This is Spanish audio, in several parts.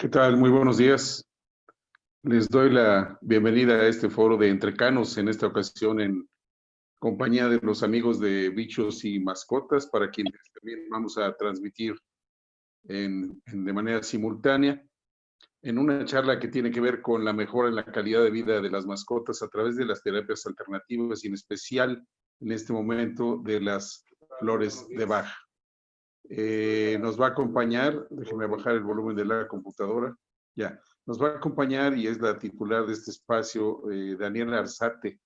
¿Qué tal? Muy buenos días. Les doy la bienvenida a este foro de Entrecanos, en esta ocasión en compañía de los amigos de Bichos y Mascotas, para quienes también vamos a transmitir de manera simultánea, en una charla que tiene que ver con la mejora en la calidad de vida de las mascotas a través de las terapias alternativas y en especial en este momento de las flores de Bach. Nos va a acompañar, déjeme bajar el volumen de la computadora, ya, nos va a acompañar y es la titular de este espacio, Daniela Arzate.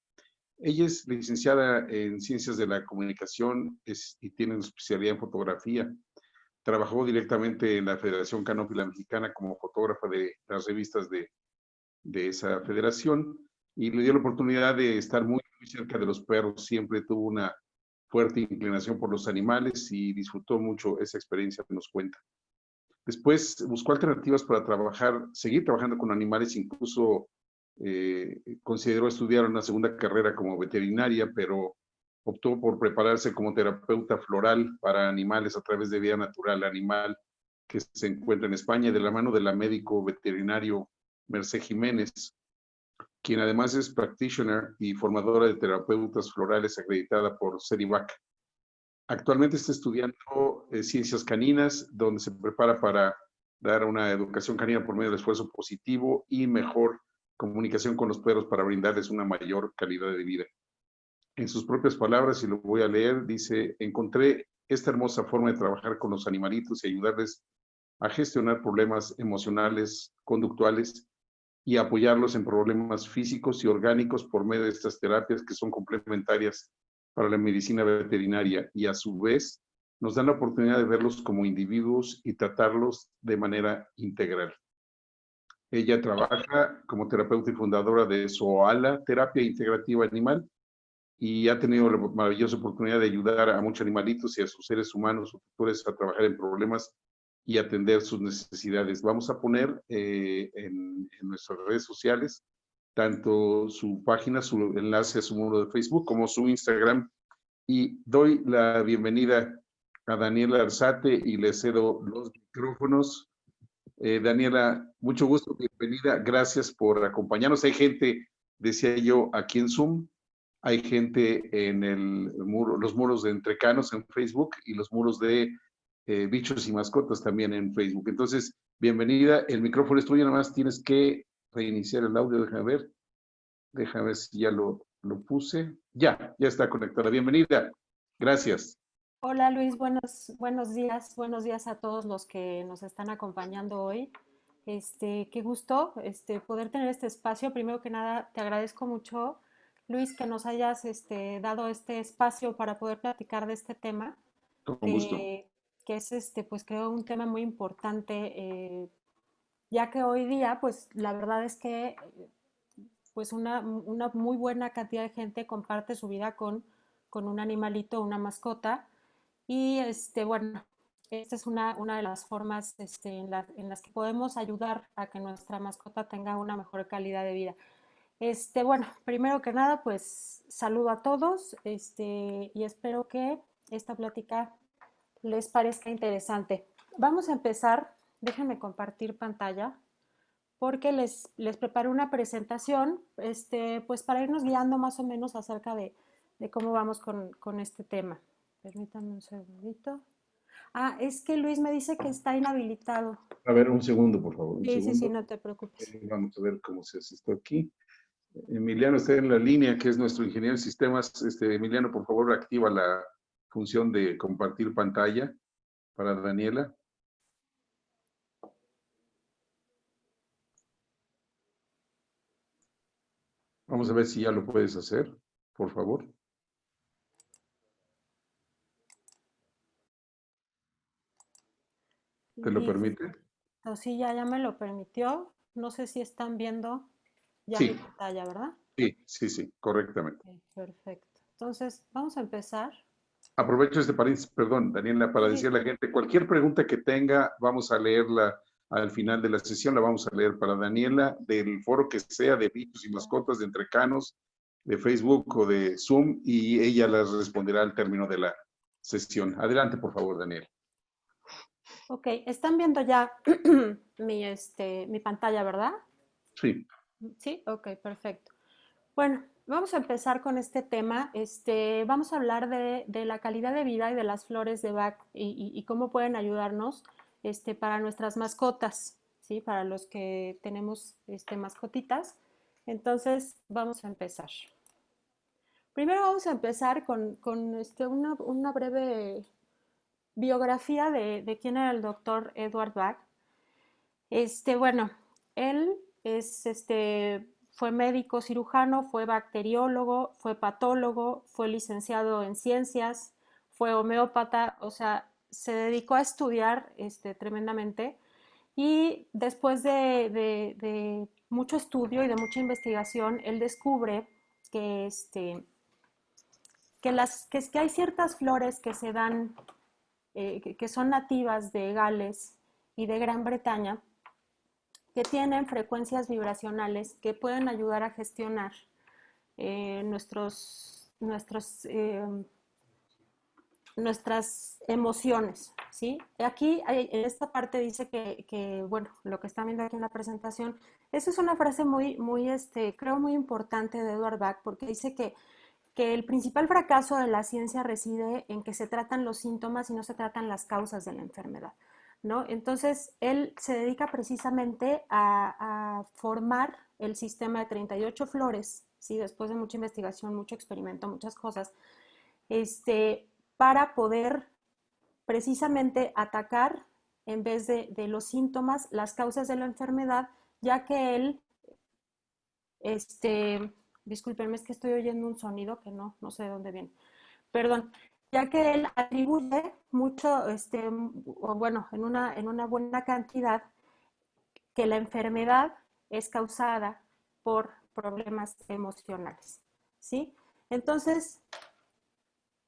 Ella es licenciada en Ciencias de la Comunicación y tiene una especialidad en fotografía. Trabajó directamente en la Federación Canófila Mexicana como fotógrafa de las revistas de esa federación y le dio la oportunidad de estar muy cerca de los perros. Siempre tuvo una fuerte inclinación por los animales y disfrutó mucho esa experiencia que nos cuenta. Después buscó alternativas para seguir trabajando con animales, incluso consideró estudiar una segunda carrera como veterinaria, pero optó por prepararse como terapeuta floral para animales a través de Vida Natural Animal, que se encuentra en España, de la mano del médico veterinario Mercé Jiménez, quien además es practitioner y formadora de terapeutas florales acreditada por CEDIVAC. Actualmente está estudiando ciencias caninas, donde se prepara para dar una educación canina por medio del esfuerzo positivo y mejor comunicación con los perros para brindarles una mayor calidad de vida. En sus propias palabras, y lo voy a leer, dice: encontré esta hermosa forma de trabajar con los animalitos y ayudarles a gestionar problemas emocionales, conductuales y apoyarlos en problemas físicos y orgánicos por medio de estas terapias que son complementarias para la medicina veterinaria y a su vez nos dan la oportunidad de verlos como individuos y tratarlos de manera integral. Ella trabaja como terapeuta y fundadora de Zoala, Terapia Integrativa Animal, y ha tenido la maravillosa oportunidad de ayudar a muchos animalitos y a sus seres humanos o tutores a trabajar en problemas y atender sus necesidades. Vamos a poner en nuestras redes sociales tanto su página, su enlace a su muro de Facebook, como su Instagram. Y doy la bienvenida a Daniela Arzate y le cedo los micrófonos. Daniela, mucho gusto, bienvenida. Gracias por acompañarnos. Hay gente, decía yo, aquí en Zoom. Hay gente en los muros de Entrecanos en Facebook y los muros de Bichos y Mascotas también en Facebook. Entonces, bienvenida. El micrófono es tuyo, nada más tienes que reiniciar el audio. Déjame ver si ya lo puse. Ya está conectada. Bienvenida. Gracias. Hola Luis, buenos días a todos los que nos están acompañando hoy. Qué gusto poder tener este espacio. Primero que nada, te agradezco mucho, Luis, que nos hayas dado este espacio para poder platicar de este tema, Con gusto. que es pues creo un tema muy importante, ya que hoy día, pues la verdad es que pues una muy buena cantidad de gente comparte su vida con un animalito, una mascota. Y bueno, esta es una de las formas en las que podemos ayudar a que nuestra mascota tenga una mejor calidad de vida. Bueno, primero que nada, pues saludo a todos y espero que esta plática les parezca interesante. Vamos a empezar, déjenme compartir pantalla porque les preparé una presentación pues para irnos guiando más o menos acerca de cómo vamos con este tema. Permítanme un segundito. Ah, es que Luis me dice que está inhabilitado. A ver, un segundo, por favor, un Sí, segundo. no te preocupes. Vamos a ver cómo se hace esto aquí. Emiliano está en la línea, que es nuestro ingeniero de sistemas. Emiliano, por favor, activa la función de compartir pantalla para Daniela. Vamos a ver si ya lo puedes hacer, por favor. ¿Te lo permite? Listo, sí, ya me lo permitió. No sé si están viendo ya mi Sí, pantalla, ¿verdad? sí, correctamente. Ok, perfecto. Entonces, vamos a empezar. Aprovecho este paréntesis, perdón, Daniela, para Sí, decirle a la gente, cualquier pregunta que tenga, vamos a leerla al final de la sesión, la vamos a leer para Daniela, del foro que sea, de Bichos y Mascotas, de Entrecanos, de Facebook o de Zoom, y ella las responderá al término de la sesión. Adelante, por favor, Daniela. ok, están viendo ya mi pantalla, ¿verdad? Sí. Sí, ok, perfecto. Bueno, vamos a empezar con este tema. Vamos a hablar de la calidad de vida y de las flores de Bach y cómo pueden ayudarnos para nuestras mascotas, ¿sí? Para los que tenemos mascotitas. Entonces, vamos a empezar. Primero vamos a empezar con una breve biografía de quién era el doctor Edward Bach. Bueno, él fue médico cirujano, fue bacteriólogo, fue patólogo, fue licenciado en ciencias, fue homeópata, o sea, se dedicó a estudiar tremendamente y después de mucho estudio y de mucha investigación, él descubre que, que hay ciertas flores que se dan, que son nativas de Gales y de Gran Bretaña, que tienen frecuencias vibracionales que pueden ayudar a gestionar nuestras emociones, ¿sí? Aquí en esta parte dice bueno, lo que están viendo aquí en la presentación, esa es una frase creo muy importante de Edward Bach, porque dice que el principal fracaso de la ciencia reside en que se tratan los síntomas y no se tratan las causas de la enfermedad, ¿no? Entonces, él se dedica precisamente a formar el sistema de 38 flores, ¿sí? Después de mucha investigación, mucho experimento, muchas cosas, para poder precisamente atacar en vez de los síntomas, las causas de la enfermedad, ya que él, discúlpenme, es que estoy oyendo un sonido que no sé de dónde viene, perdón, ya que él atribuye mucho, o bueno, en una buena cantidad, que la enfermedad es causada por problemas emocionales, ¿sí? Entonces,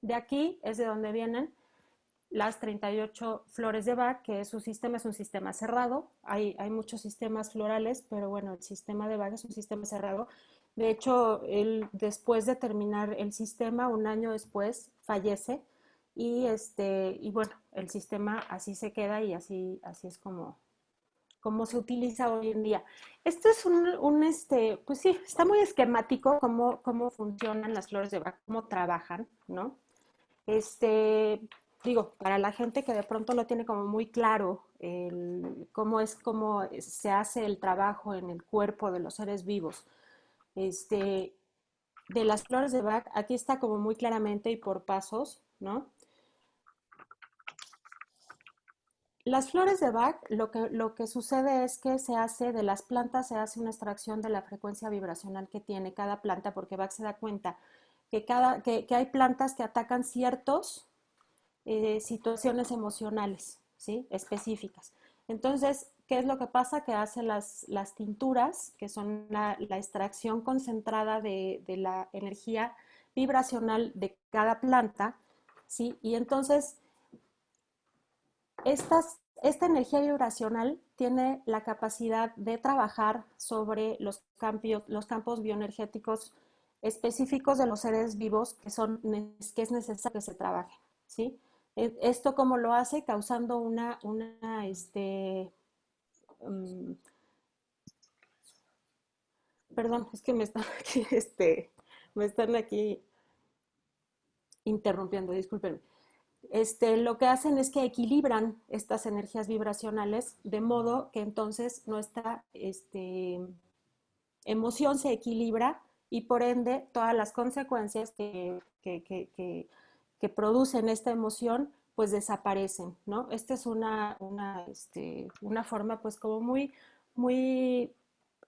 de aquí es de donde vienen las 38 flores de Bach, que su sistema es un sistema cerrado. Hay muchos sistemas florales, pero bueno, el sistema de Bach es un sistema cerrado. De hecho, él, después de terminar el sistema, un año después, fallece y bueno, el sistema así se queda y así es como se utiliza hoy en día. Esto es pues sí, está muy esquemático cómo funcionan las flores de Bach, cómo trabajan, ¿no? Este, digo, para la gente que de pronto no tiene como muy claro cómo se hace el trabajo en el cuerpo de los seres vivos, este, de las flores de Bach, aquí está como muy claramente y por pasos, ¿no? Las flores de Bach, lo que sucede es que se hace de las plantas, se hace una extracción de la frecuencia vibracional que tiene cada planta, porque Bach se da cuenta que hay plantas que atacan ciertos situaciones emocionales, ¿sí? Específicas. Entonces, ¿qué es lo que pasa? Que hace las tinturas, que son la extracción concentrada de la energía vibracional de cada planta, ¿sí? Y entonces, esta energía vibracional tiene la capacidad de trabajar sobre los campos bioenergéticos específicos de los seres vivos que es necesario que se trabajen, ¿sí? Esto como lo hace causando um, perdón, es que me están aquí interrumpiendo, discúlpenme. Lo que hacen es que equilibran estas energías vibracionales de modo que entonces nuestra emoción se equilibra y por ende todas las consecuencias que producen esta emoción pues desaparecen, ¿no? Esta es una forma pues como muy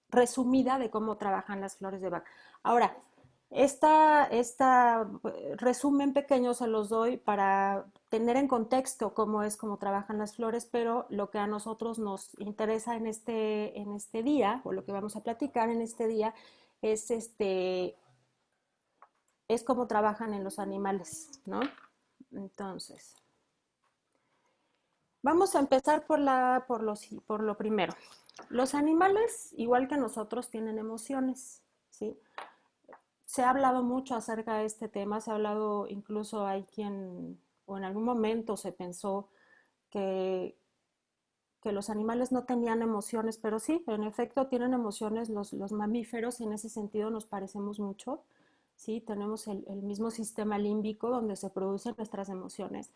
resumida de cómo trabajan las flores de Bach. Ahora, esta resumen pequeño se los doy para tener en contexto cómo trabajan las flores, pero lo que a nosotros nos interesa en este día, o lo que vamos a platicar en este día, es, es cómo trabajan en los animales, ¿no? Entonces, vamos a empezar por lo primero. Los animales, igual que nosotros, tienen emociones, ¿sí? Se ha hablado mucho acerca de este tema, se ha hablado, incluso hay quien, o en algún momento se pensó que, que los animales no tenían emociones, pero sí, en efecto tienen emociones, los mamíferos en ese sentido nos parecemos mucho, sí, tenemos el mismo sistema límbico donde se producen nuestras emociones.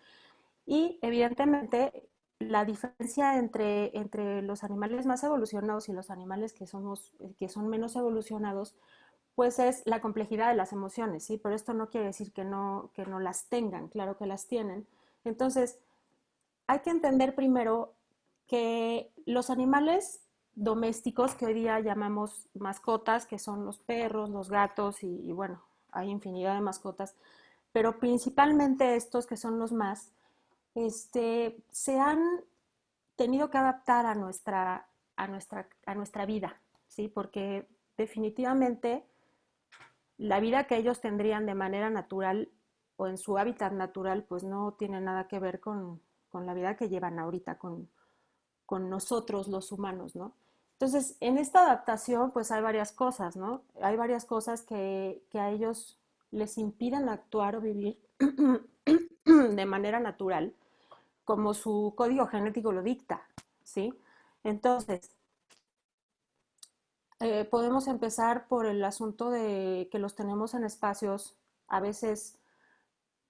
Y evidentemente la diferencia entre los animales más evolucionados y los animales que son menos evolucionados pues es la complejidad de las emociones, ¿sí? Pero esto no quiere decir que no las tengan, claro que las tienen. Entonces, hay que entender primero que los animales domésticos que hoy día llamamos mascotas, que son los perros, los gatos y bueno, hay infinidad de mascotas, pero principalmente estos que son los más, se han tenido que adaptar a nuestra vida, ¿sí? Porque definitivamente la vida que ellos tendrían de manera natural o en su hábitat natural, pues no tiene nada que ver con la vida que llevan ahorita con nosotros los humanos, ¿no? Entonces, en esta adaptación, pues hay varias cosas, ¿no? Hay varias cosas que a ellos les impiden actuar o vivir de manera natural, como su código genético lo dicta, ¿sí? Entonces, podemos empezar por el asunto de que los tenemos en espacios a veces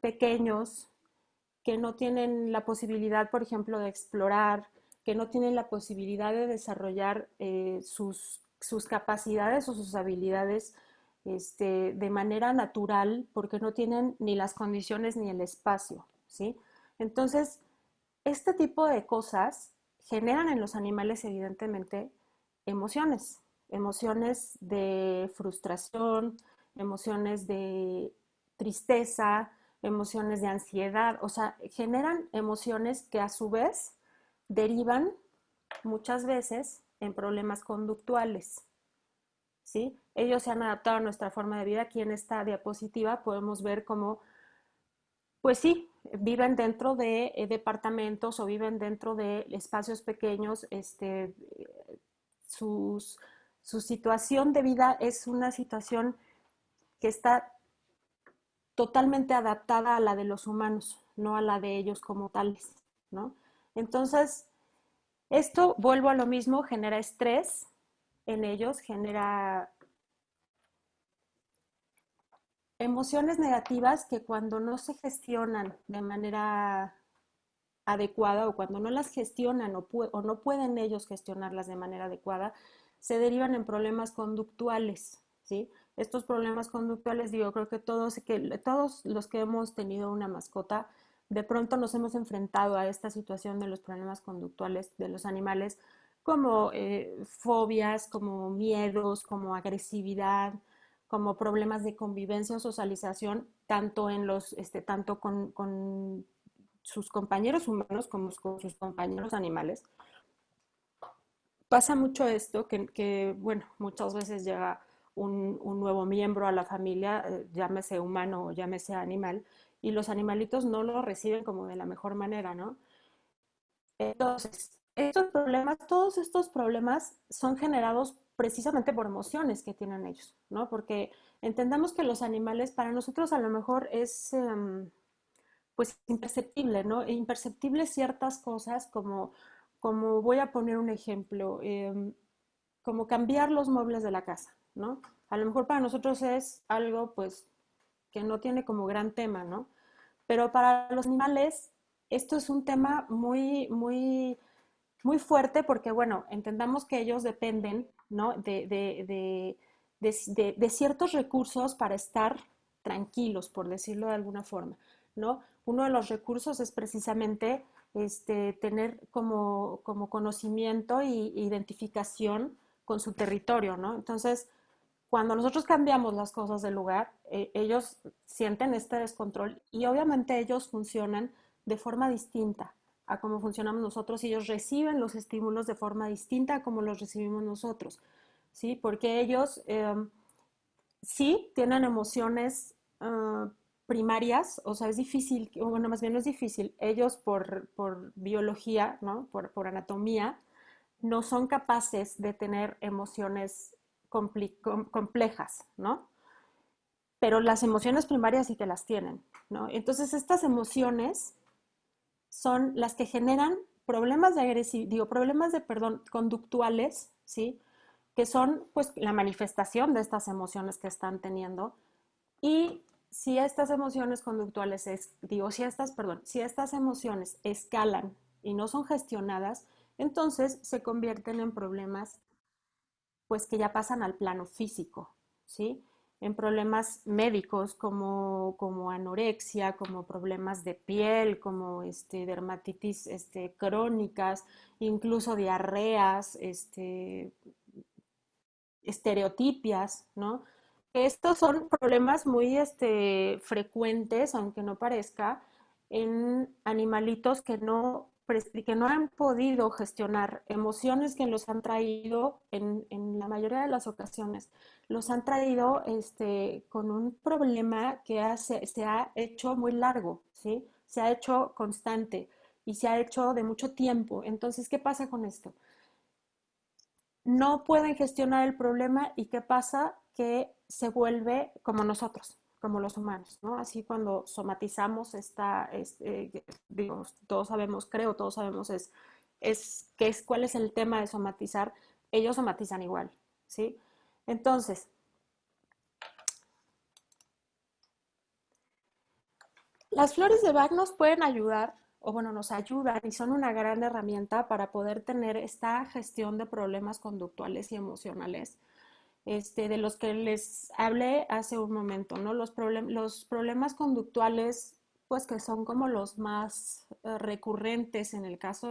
pequeños, que no tienen la posibilidad, por ejemplo, de explorar, que no tienen la posibilidad de desarrollar sus capacidades o sus habilidades de manera natural, porque no tienen ni las condiciones ni el espacio, ¿sí? Entonces, este tipo de cosas generan en los animales evidentemente emociones, emociones de frustración, emociones de tristeza, emociones de ansiedad, o sea, generan emociones que a su vez derivan muchas veces en problemas conductuales, ¿sí? Ellos se han adaptado a nuestra forma de vida. Aquí en esta diapositiva podemos ver cómo, pues sí, viven dentro de departamentos o viven dentro de espacios pequeños. Sus, su situación de vida es una situación que está totalmente adaptada a la de los humanos, no a la de ellos como tales, ¿no? Entonces, esto, vuelvo a lo mismo, genera estrés en ellos, genera emociones negativas que cuando no se gestionan de manera adecuada o cuando no las gestionan o no pueden ellos gestionarlas de manera adecuada, se derivan en problemas conductuales, ¿sí? Estos problemas conductuales, digo, creo que todos los que hemos tenido una mascota, de pronto nos hemos enfrentado a esta situación de los problemas conductuales de los animales, como fobias, como miedos, como agresividad, como problemas de convivencia o socialización, tanto con sus compañeros humanos como con sus compañeros animales. Pasa mucho esto bueno, muchas veces llega un nuevo miembro a la familia, llámese humano o llámese animal, y los animalitos no lo reciben como de la mejor manera, ¿no? Entonces, todos estos problemas son generados precisamente por emociones que tienen ellos, ¿no? Porque entendamos que los animales, para nosotros a lo mejor es, pues, imperceptible, ¿no? Imperceptible ciertas cosas como voy a poner un ejemplo, como cambiar los muebles de la casa, ¿no? A lo mejor para nosotros es algo, pues, que no tiene como gran tema, ¿no? Pero para los animales esto es un tema muy fuerte porque, bueno, entendamos que ellos dependen, ¿no? De ciertos recursos para estar tranquilos, por decirlo de alguna forma, ¿no? Uno de los recursos es precisamente tener como conocimiento y identificación con su territorio, ¿no? Entonces, cuando nosotros cambiamos las cosas del lugar, ellos sienten este descontrol y obviamente ellos funcionan de forma distinta a cómo funcionamos nosotros y ellos reciben los estímulos de forma distinta a como los recibimos nosotros, ¿sí? Porque ellos sí tienen emociones primarias, o sea, es difícil, o bueno, más bien no es difícil, ellos por biología, ¿no? Por anatomía, no son capaces de tener emociones complejas, ¿no? Pero las emociones primarias sí que las tienen, ¿no? Entonces estas emociones son las que generan problemas de agresividad, digo, problemas de, perdón, conductuales, ¿sí? Que son, pues, la manifestación de estas emociones que están teniendo. Y si estas emociones conductuales, si estas emociones escalan y no son gestionadas, entonces se convierten en problemas, pues, que ya pasan al plano físico, ¿sí? En problemas médicos como anorexia, como problemas de piel, como dermatitis crónicas, incluso diarreas, estereotipias, ¿no? Estos son problemas muy frecuentes, aunque no parezca, en animalitos que no han podido gestionar emociones que los han traído, en la mayoría de las ocasiones, los han traído con un problema se ha hecho muy largo, ¿sí? Se ha hecho constante y se ha hecho de mucho tiempo. Entonces, ¿qué pasa con esto? No pueden gestionar el problema y ¿qué pasa? Que se vuelve como nosotros, como los humanos, ¿no? Así cuando somatizamos digo, todos sabemos, creo, todos sabemos cuál es el tema de somatizar, ellos somatizan igual, ¿sí? Entonces, las flores de Bach nos pueden ayudar, o bueno, nos ayudan y son una gran herramienta para poder tener esta gestión de problemas conductuales y emocionales de los que les hablé hace un momento, ¿no? Los problemas conductuales, pues que son como los más recurrentes en el caso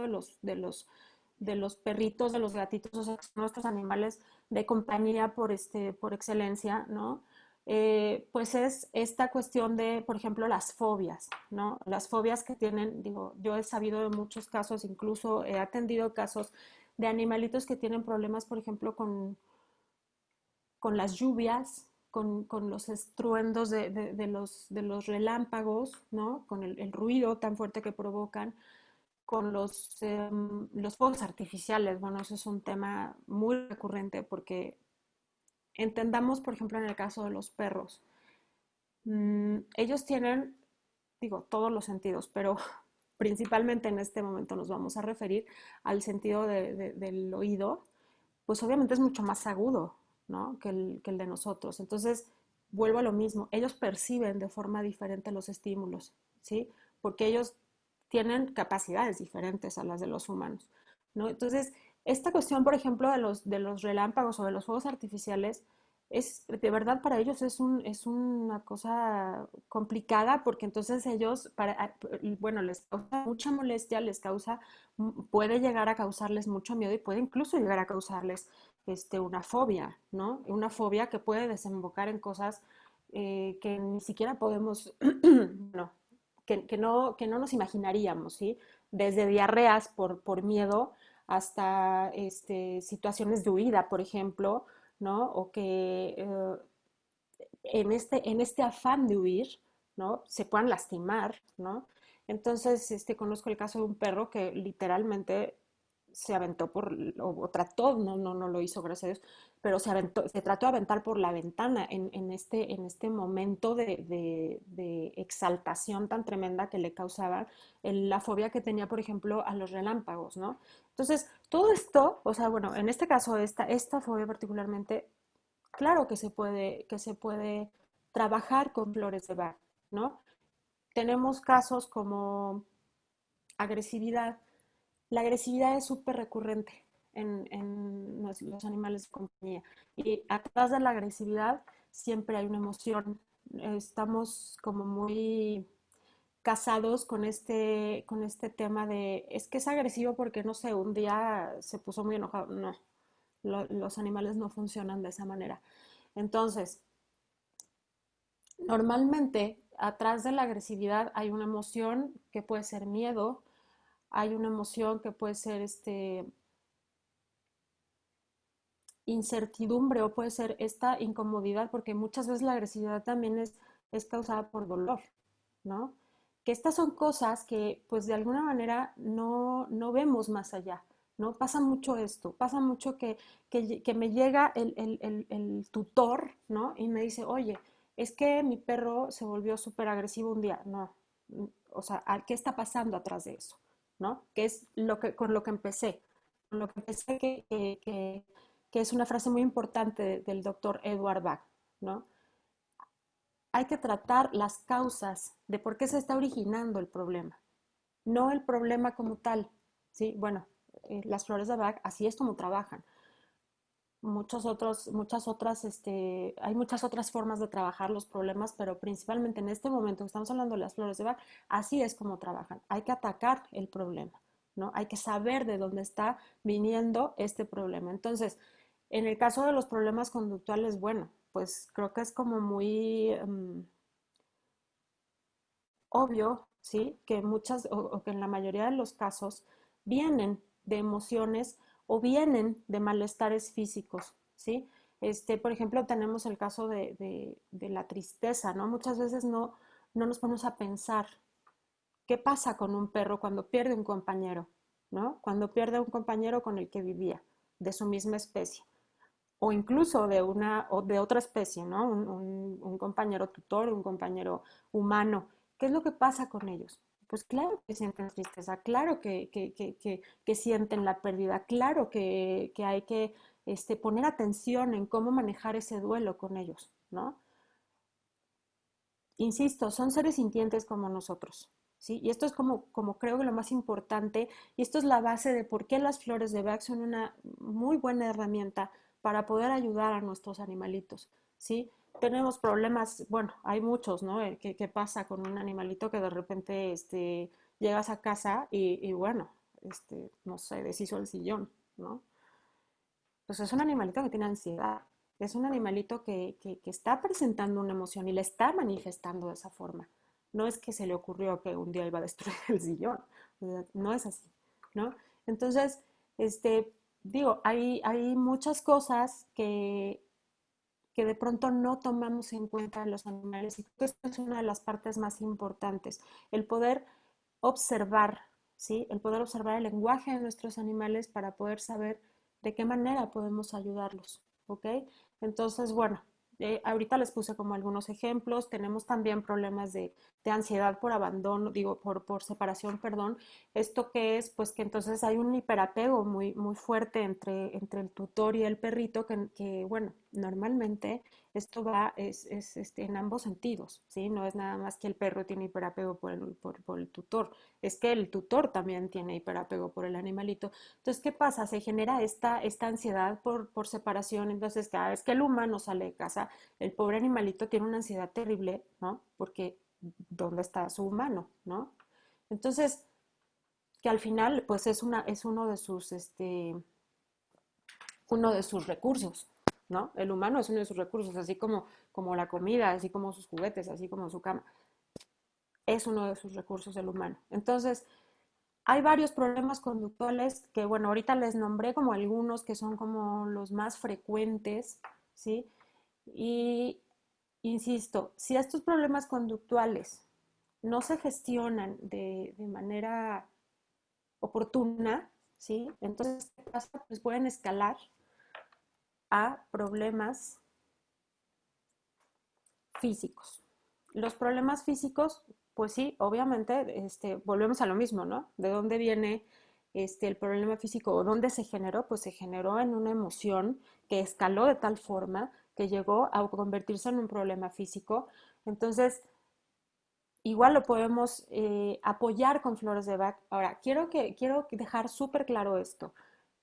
de los perritos, de los gatitos, o sea, son nuestros animales de compañía por excelencia, ¿no? Pues es esta cuestión de, por ejemplo, las fobias, ¿no? Las fobias que tienen, digo, yo he sabido de muchos casos, incluso he atendido casos de animalitos que tienen problemas, por ejemplo, con las lluvias, con los estruendos de los relámpagos, ¿no? Con el ruido tan fuerte que provocan, con los fuegos artificiales. Bueno, eso es un tema muy recurrente porque entendamos, por ejemplo, en el caso de los perros, ellos tienen, digo, todos los sentidos, pero principalmente en este momento nos vamos a referir al sentido del oído, pues obviamente es mucho más agudo, ¿no? Que el de nosotros. Entonces, vuelvo a lo mismo, ellos perciben de forma diferente los estímulos, ¿sí? Porque ellos tienen capacidades diferentes a las de los humanos, ¿no? Entonces, esta cuestión, por ejemplo, de los relámpagos o de los fuegos artificiales, es, de verdad para ellos es una cosa complicada porque entonces ellos, bueno, les causa mucha molestia, les causa, puede llegar a causarles mucho miedo y puede incluso llegar a causarles una fobia, ¿no? Una fobia que puede desembocar en cosas que ni siquiera podemos, no, que no nos imaginaríamos, ¿sí? Desde diarreas por miedo hasta situaciones de huida, por ejemplo, ¿no? O que en este afán de huir, ¿no? Se puedan lastimar, ¿no? Entonces, conozco el caso de un perro que literalmente se aventó o trató, no lo hizo, gracias a Dios, pero se trató de aventar por la ventana en este momento de exaltación tan tremenda que le causaba la fobia que tenía, por ejemplo, a los relámpagos, ¿no? Entonces, todo esto, o sea, bueno, en este caso, esta fobia particularmente, claro que se puede trabajar con flores de Bach, ¿no? Tenemos casos como agresividad. La agresividad es súper recurrente en los animales de compañía. Y atrás de la agresividad siempre hay una emoción. Estamos como muy casados con este tema de, es que es agresivo porque, no sé, un día se puso muy enojado. No, los animales no funcionan de esa manera. Entonces, normalmente atrás de la agresividad hay una emoción que puede ser miedo, hay una emoción que puede ser incertidumbre o puede ser esta incomodidad, porque muchas veces la agresividad también es causada por dolor, ¿no? Que estas son cosas que pues de alguna manera no vemos más allá, ¿no? Pasa mucho esto, pasa mucho que me llega el tutor, ¿no? Y me dice, oye, es que mi perro se volvió súper agresivo un día. No, o sea, ¿qué está pasando atrás de eso? ¿No? Que es con lo que empecé, con lo que empecé que es una frase muy importante del doctor Edward Bach, ¿no? Hay que tratar las causas de por qué se está originando el problema, no el problema como tal, ¿sí? Bueno, las flores de Bach así es como trabajan. Hay muchas otras formas de trabajar los problemas, pero principalmente en este momento que estamos hablando de las flores de Bach, así es como trabajan. Hay que atacar el problema, ¿no? Hay que saber de dónde está viniendo este problema. Entonces, en el caso de los problemas conductuales, bueno, pues creo que es como muy obvio, ¿sí? Que o que en la mayoría de los casos vienen de emociones o vienen de malestares físicos, ¿sí? Por ejemplo, tenemos el caso de la tristeza, ¿no? Muchas veces no nos ponemos a pensar qué pasa con un perro cuando pierde un compañero, ¿no? Cuando pierde un compañero con el que vivía, de su misma especie o incluso o de otra especie, ¿no? Un compañero tutor, un compañero humano. ¿Qué es lo que pasa con ellos? Pues claro que sienten tristeza, claro que sienten la pérdida, claro que hay que poner atención en cómo manejar ese duelo con ellos, ¿no? Insisto, son seres sintientes como nosotros, ¿sí? Y esto es como creo que lo más importante, y esto es la base de por qué las flores de Bach son una muy buena herramienta para poder ayudar a nuestros animalitos, ¿sí? Tenemos problemas, bueno, hay muchos, ¿no? ¿Qué pasa con un animalito que de repente llegas a casa y bueno, no sé, deshizo el sillón, ¿no? Pues es un animalito que tiene ansiedad, es un animalito que está presentando una emoción y le está manifestando de esa forma. No es que se le ocurrió que un día iba a destruir el sillón, o sea, no es así, ¿no? Entonces, este, digo, hay muchas cosas que de pronto no tomamos en cuenta en los animales y creo que esto es una de las partes más importantes, el poder observar, ¿sí? El poder observar el lenguaje de nuestros animales para poder saber de qué manera podemos ayudarlos, ¿ok? Entonces, bueno, ahorita les puse como algunos ejemplos, tenemos también problemas de ansiedad por abandono, digo, por separación, perdón. ¿Esto qué es? Pues que entonces hay un hiperapego muy fuerte entre el tutor y el perrito que, bueno, normalmente esto va en ambos sentidos, ¿sí? No es nada más que el perro tiene hiperapego por el tutor, es que el tutor también tiene hiperapego por el animalito. Entonces, ¿qué pasa? Se genera esta ansiedad por separación, entonces cada vez que el humano sale de casa, el pobre animalito tiene una ansiedad terrible, ¿no? Porque ¿dónde está su humano, ¿no? Entonces, que al final, pues es uno de sus recursos, ¿no? El humano es uno de sus recursos, así como la comida, así como sus juguetes, así como su cama. Es uno de sus recursos el humano. Entonces, hay varios problemas conductuales que, bueno, ahorita les nombré como algunos que son como los más frecuentes, ¿sí? Y insisto, si estos problemas conductuales no se gestionan de manera oportuna, ¿sí? Entonces, ¿qué pasa? Pues pueden escalar a problemas físicos. Los problemas físicos, pues sí, obviamente, volvemos a lo mismo, ¿no? ¿De dónde viene el problema físico o dónde se generó? Pues se generó en una emoción que escaló de tal forma que llegó a convertirse en un problema físico. Entonces, igual lo podemos apoyar con flores de Bach. Ahora, quiero dejar súper claro esto.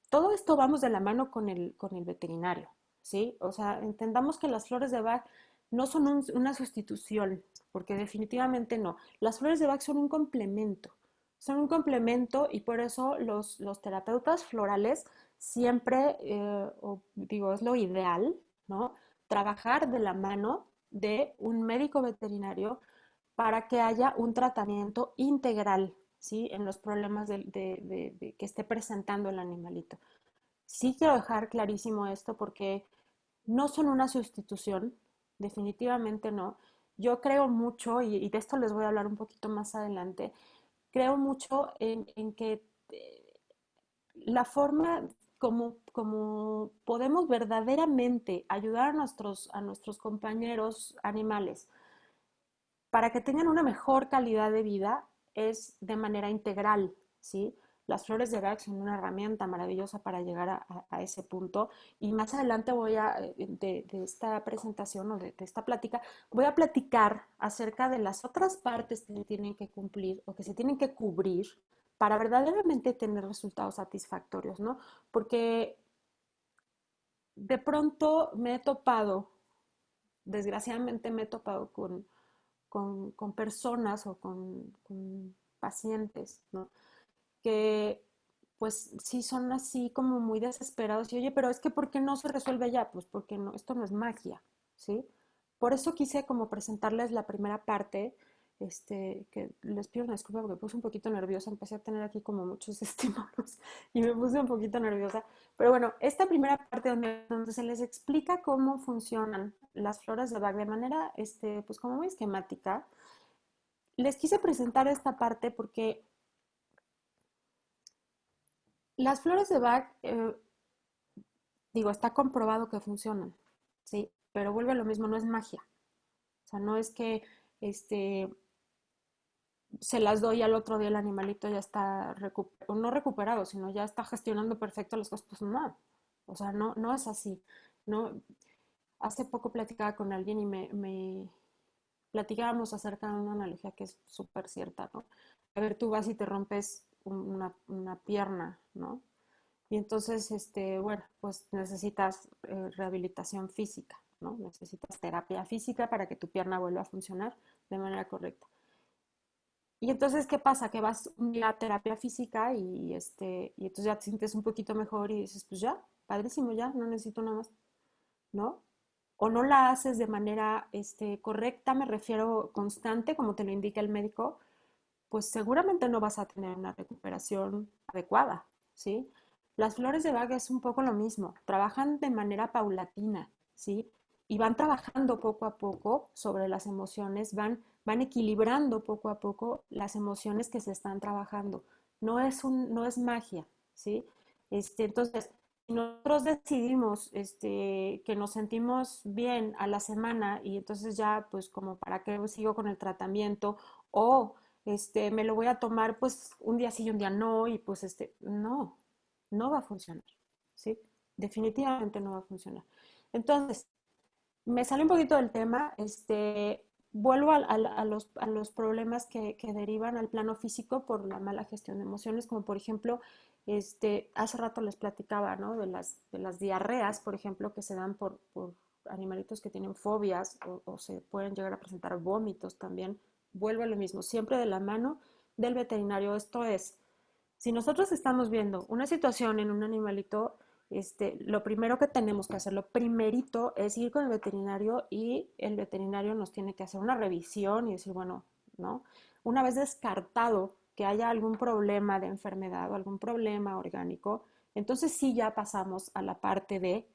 Todo esto vamos de la mano con el veterinario, ¿sí? O sea, entendamos que las flores de Bach no son una sustitución, porque definitivamente no. Las flores de Bach son un complemento y por eso los terapeutas florales siempre, digo, es lo ideal, ¿no? Trabajar de la mano de un médico veterinario para que haya un tratamiento integral, ¿sí? En los problemas que esté presentando el animalito. Sí quiero dejar clarísimo esto porque no son una sustitución, definitivamente no. Yo creo mucho, y de esto les voy a hablar un poquito más adelante, creo mucho en que la forma como podemos verdaderamente ayudar a nuestros compañeros animales para que tengan una mejor calidad de vida es de manera integral, ¿sí? Las flores de Bach son una herramienta maravillosa para llegar a ese punto y más adelante de esta presentación o de esta plática, voy a platicar acerca de las otras partes que se tienen que cumplir o que se tienen que cubrir para verdaderamente tener resultados satisfactorios, ¿no? Porque de pronto me he topado, desgraciadamente me he topado con personas o con pacientes, ¿no? Que pues sí son así como muy desesperados y oye, pero es que ¿por qué no se resuelve ya? Pues porque no, esto no es magia, ¿sí? Por eso quise como presentarles la primera parte, que les pido una disculpa porque me puse un poquito nerviosa, empecé a tener aquí como muchos estímulos y me puse un poquito nerviosa, pero bueno, esta primera parte donde se les explica cómo funcionan las flores de Bach de manera, pues como muy esquemática, les quise presentar esta parte porque las flores de Bach, digo, está comprobado que funcionan, ¿sí? Pero vuelve a lo mismo, no es magia. O sea, no es que este, se las doy al otro día el animalito ya está no recuperado, sino ya está gestionando perfecto las cosas. Pues no, o sea, no es así. No, hace poco platicaba con alguien y me platicábamos acerca de una analogía que es súper cierta, ¿no? A ver, tú vas y te rompes una pierna, ¿no? Y entonces, bueno, pues necesitas rehabilitación física, ¿no? Necesitas terapia física para que tu pierna vuelva a funcionar de manera correcta. Y entonces, ¿qué pasa? Que vas un día a terapia física y entonces ya te sientes un poquito mejor y dices, pues ya, padrísimo, ya, no necesito nada más, ¿no? O no la haces de manera correcta, me refiero constante, como te lo indica el médico, pues seguramente no vas a tener una recuperación adecuada, ¿sí? Las flores de Bach es un poco lo mismo, trabajan de manera paulatina, ¿sí? Y van trabajando poco a poco sobre las emociones, van equilibrando poco a poco las emociones que se están trabajando. No es magia, ¿sí? Entonces, si nosotros decidimos que nos sentimos bien a la semana y entonces ya, pues como para qué sigo con el tratamiento o me lo voy a tomar pues un día sí y un día no, y pues no, no va a funcionar, ¿sí? Definitivamente no va a funcionar. Entonces, me sale un poquito del tema, vuelvo a los problemas que derivan al plano físico por la mala gestión de emociones, como por ejemplo, hace rato les platicaba, ¿no? De las diarreas, por ejemplo, que se dan por animalitos que tienen fobias o se pueden llegar a presentar vómitos también. Vuelvo a lo mismo, siempre de la mano del veterinario. Esto es, si nosotros estamos viendo una situación en un animalito, lo primero que tenemos que hacer, lo primerito es ir con el veterinario y el veterinario nos tiene que hacer una revisión y decir, bueno, ¿no? Una vez descartado que haya algún problema de enfermedad o algún problema orgánico, entonces sí ya pasamos a la parte de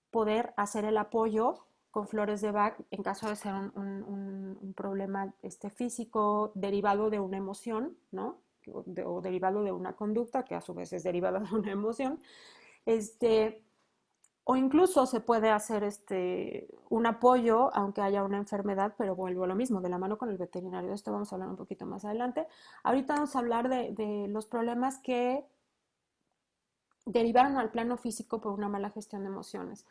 poder hacer el apoyo con flores de Bach en caso de ser un problema físico derivado de una emoción, ¿no? O derivado de una conducta que a su vez es derivada de una emoción, este, o incluso se puede hacer un apoyo aunque haya una enfermedad, pero vuelvo a lo mismo, de la mano con el veterinario. De esto vamos a hablar un poquito más adelante. Ahorita vamos a hablar de los problemas que derivaron al plano físico por una mala gestión de emociones.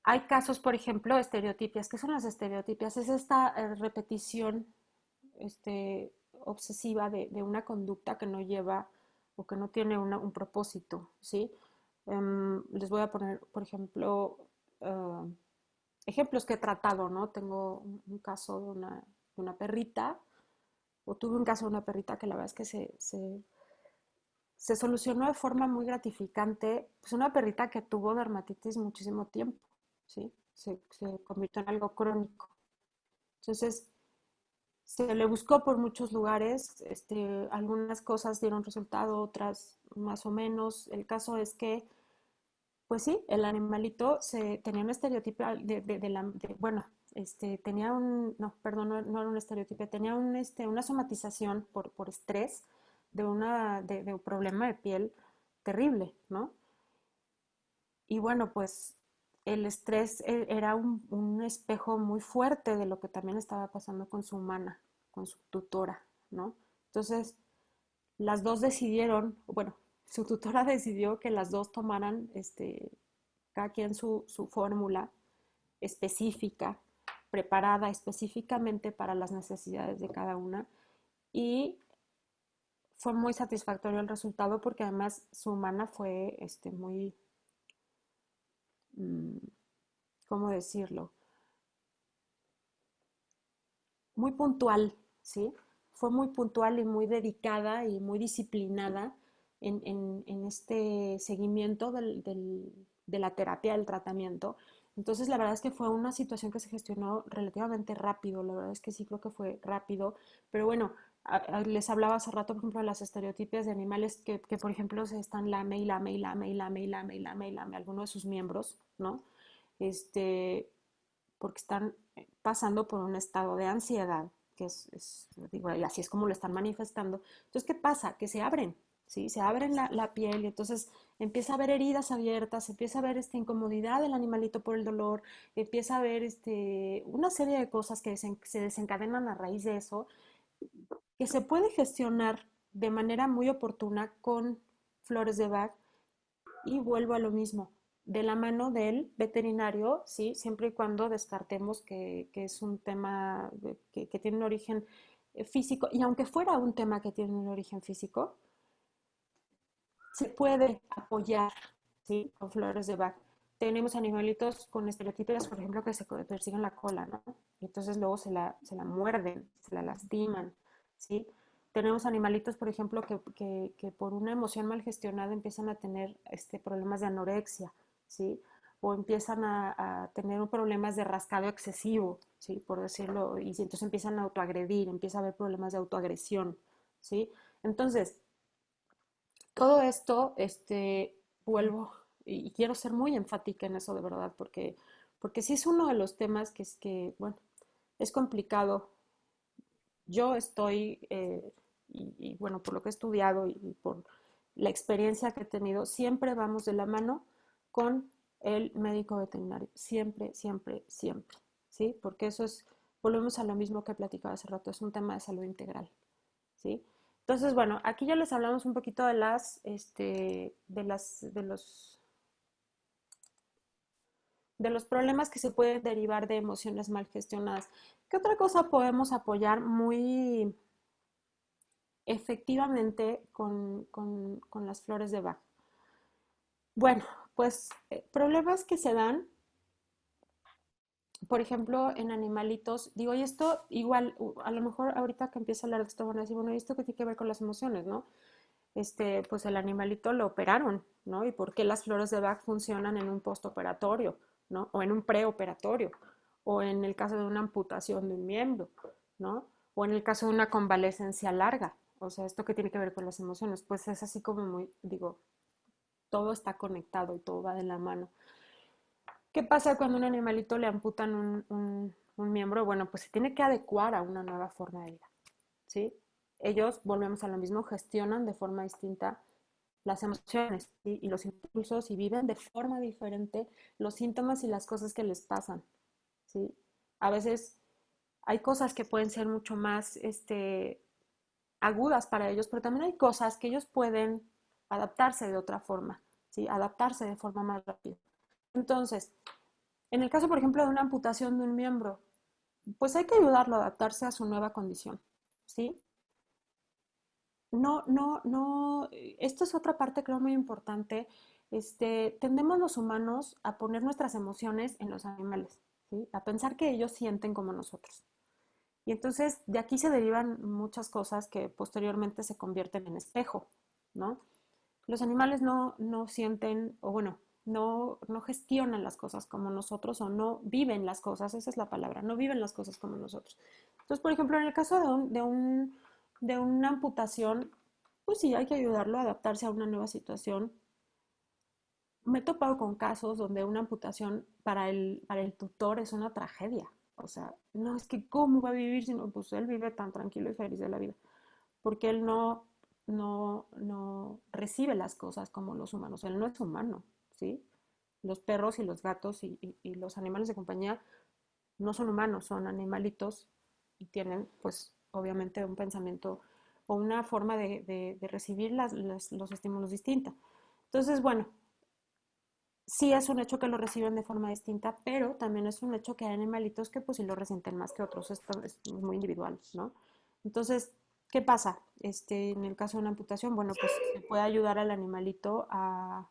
Hay casos, por ejemplo, estereotipias. ¿Qué son las estereotipias? Es esta repetición obsesiva de una conducta que no lleva o que no tiene un propósito, ¿sí? Les voy a poner, por ejemplo, ejemplos que he tratado, ¿no? Tengo un caso de una perrita, o tuve un caso de una perrita que la verdad es que se solucionó de forma muy gratificante. Pues una perrita que tuvo dermatitis muchísimo tiempo, ¿sí? Se convirtió en algo crónico. Entonces, se le buscó por muchos lugares, algunas cosas dieron resultado, otras más o menos. El caso es que, pues sí, el animalito tenía un estereotipo bueno, tenía no, perdón, no era un estereotipo, tenía una somatización por estrés de un problema de piel terrible, ¿no? Y bueno, pues el estrés era un espejo muy fuerte de lo que también estaba pasando con su humana, con su tutora, ¿no? Entonces, las dos decidieron, bueno, su tutora decidió que las dos tomaran, cada quien su fórmula específica, preparada específicamente para las necesidades de cada una. Y fue muy satisfactorio el resultado porque además su humana fue muy, mm, ¿cómo decirlo? Muy puntual, ¿sí? Fue muy puntual y muy dedicada y muy disciplinada en este seguimiento de la terapia, del tratamiento. Entonces, la verdad es que fue una situación que se gestionó relativamente rápido, la verdad es que sí creo que fue rápido, pero bueno, les hablaba hace rato, por ejemplo, de las estereotipias de animales que por ejemplo, se están lame y lame y lame y lame y lame y lame y lame a alguno de sus miembros, ¿no? Este, porque están pasando por un estado de ansiedad, que digo, y así es como lo están manifestando. Entonces, ¿qué pasa? Que se abren, ¿sí? Se abren la piel y entonces empieza a haber heridas abiertas, empieza a haber esta incomodidad del animalito por el dolor, empieza a haber una serie de cosas que se desencadenan a raíz de eso, que se puede gestionar de manera muy oportuna con flores de Bach. Y vuelvo a lo mismo, de la mano del veterinario, ¿sí? Siempre y cuando descartemos que es un tema que tiene un origen físico, y aunque fuera un tema que tiene un origen físico, se puede apoyar, ¿sí? Con flores de Bach. Tenemos animalitos con estereotipias, por ejemplo, que se persiguen la cola, ¿no? Y entonces luego se la muerden, se la lastiman, ¿sí? Tenemos animalitos, por ejemplo, que por una emoción mal gestionada empiezan a tener problemas de anorexia, ¿sí? O empiezan a tener problemas de rascado excesivo, ¿sí? Por decirlo, y entonces empiezan a autoagredir, empieza a haber problemas de autoagresión, ¿sí? Entonces, todo esto, vuelvo, y quiero ser muy enfática en eso de verdad, porque sí es uno de los temas bueno, es complicado. Yo estoy, bueno, por lo que he estudiado y por la experiencia que he tenido, siempre vamos de la mano con el médico veterinario, siempre, siempre, siempre, ¿sí? Porque eso es, volvemos a lo mismo que platicaba hace rato, es un tema de salud integral, ¿sí? Entonces, bueno, aquí ya les hablamos un poquito de de los problemas que se pueden derivar de emociones mal gestionadas. ¿Qué otra cosa podemos apoyar muy efectivamente con las flores de Bach? Bueno, pues problemas que se dan, por ejemplo, en animalitos, digo, y esto igual, a lo mejor ahorita que empiezo a hablar de esto van a decir, bueno, ¿y esto qué tiene que ver con las emociones, no? Pues el animalito lo operaron, ¿no? ¿Y por qué las flores de Bach funcionan en un postoperatorio, ¿no? O en un preoperatorio, o en el caso de una amputación de un miembro, ¿no? O en el caso de una convalecencia larga. O sea, ¿esto qué tiene que ver con las emociones? Pues es así como muy, digo, todo está conectado y todo va de la mano. ¿Qué pasa cuando a un animalito le amputan un miembro? Bueno, pues se tiene que adecuar a una nueva forma de vida, ¿sí? Ellos, volvemos a lo mismo, gestionan de forma distinta las emociones, ¿sí? Y los impulsos y viven de forma diferente los síntomas y las cosas que les pasan, ¿sí? A veces hay cosas que pueden ser mucho más agudas para ellos, pero también hay cosas que ellos pueden adaptarse de otra forma, ¿sí? Adaptarse de forma más rápida. Entonces, en el caso, por ejemplo, de una amputación de un miembro, pues hay que ayudarlo a adaptarse a su nueva condición, ¿sí? No, esto es otra parte creo muy importante. Tendemos los humanos a poner nuestras emociones en los animales, ¿sí? A pensar que ellos sienten como nosotros. Y entonces de aquí se derivan muchas cosas que posteriormente se convierten en espejo, ¿no? Los animales no sienten, o bueno, no gestionan las cosas como nosotros o no viven las cosas, esa es la palabra, no viven las cosas como nosotros. Entonces, por ejemplo, en el caso de una amputación, pues sí, hay que ayudarlo a adaptarse a una nueva situación. Me he topado con casos donde una amputación para el tutor es una tragedia. O sea, no es que cómo va a vivir, sino pues él vive tan tranquilo y feliz de la vida. Porque él no recibe las cosas como los humanos. Él no es humano, ¿sí? Los perros y los gatos y los animales de compañía no son humanos, son animalitos y tienen, pues, obviamente un pensamiento o una forma de recibir los estímulos distinta. Entonces, bueno, sí es un hecho que lo reciben de forma distinta, pero también es un hecho que hay animalitos que pues sí lo resienten más que otros. Esto es muy individual, ¿no? Entonces, ¿qué pasa? En el caso de una amputación, bueno, pues se puede ayudar al animalito a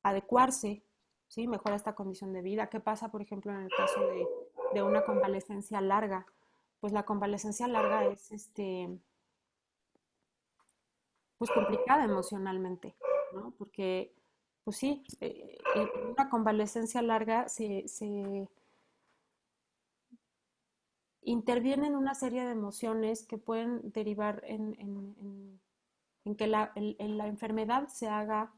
adecuarse, ¿sí? Mejora esta condición de vida. ¿Qué pasa, por ejemplo, en el caso de una convalecencia larga? Pues la convalecencia larga es, pues complicada emocionalmente, ¿no? Porque, pues sí, en una convalecencia larga se intervienen una serie de emociones que pueden derivar en que la enfermedad se haga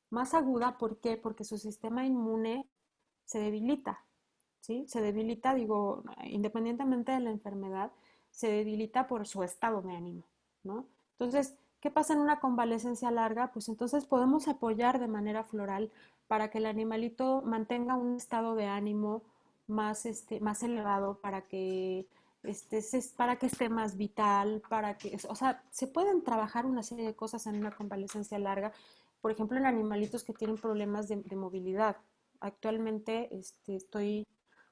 más aguda. ¿Por qué? Porque su sistema inmune se debilita, ¿sí? Se debilita, digo, independientemente de la enfermedad, se debilita por su estado de ánimo, ¿no? Entonces, ¿qué pasa en una convalecencia larga? Pues entonces podemos apoyar de manera floral para que el animalito mantenga un estado de ánimo más elevado, para que esté más vital, o sea, se pueden trabajar una serie de cosas en una convalecencia larga, por ejemplo, en animalitos que tienen problemas de movilidad. Actualmente estoy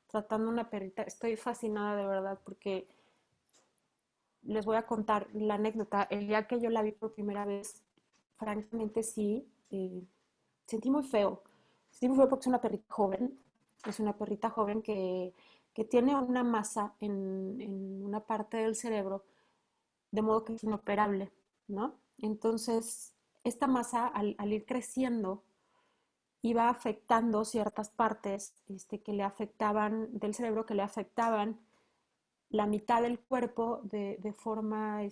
tratando una perrita, estoy fascinada de verdad porque les voy a contar la anécdota. El día que yo la vi por primera vez, francamente sí, sentí muy feo. Sentí muy feo porque es una perrita joven que que tiene una masa en una parte del cerebro, de modo que es inoperable, ¿no? Entonces, esta masa al ir creciendo iba afectando ciertas partes que le afectaban del cerebro, que le afectaban la mitad del cuerpo de forma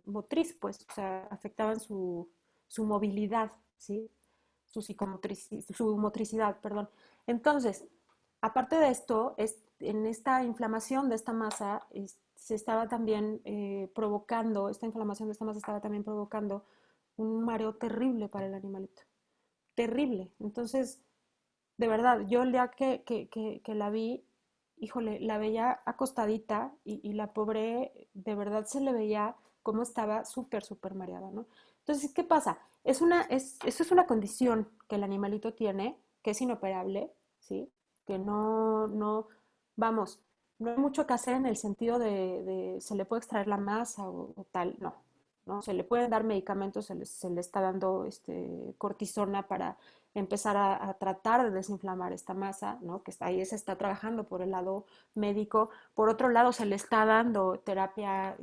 motriz, pues, o sea, afectaban su movilidad, ¿sí? Su motricidad, perdón. Entonces, aparte de esto, en esta inflamación de esta masa, se estaba también provocando, esta inflamación de esta masa estaba también provocando un mareo terrible para el animalito. Terrible. Entonces, de verdad, yo el día que la vi, híjole, la veía acostadita y la pobre, de verdad se le veía cómo estaba súper, súper mareada, ¿no? Entonces, ¿qué pasa? Eso es una condición que el animalito tiene, que es inoperable, ¿sí? Que vamos, no hay mucho que hacer en el sentido de se le puede extraer la masa o tal, no, ¿no? Se le pueden dar medicamentos, se le está dando cortisona para empezar a tratar de desinflamar esta masa, ¿no? Que ahí se está trabajando por el lado médico. Por otro lado, se le está dando terapia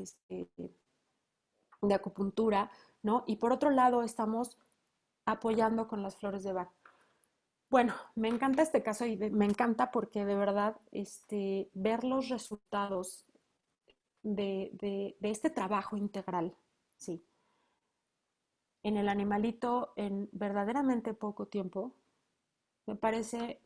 de acupuntura, ¿no? Y por otro lado, estamos apoyando con las flores de Bach. Bueno, me encanta este caso y me encanta porque de verdad ver los resultados de este trabajo integral, sí, en el animalito en verdaderamente poco tiempo, me parece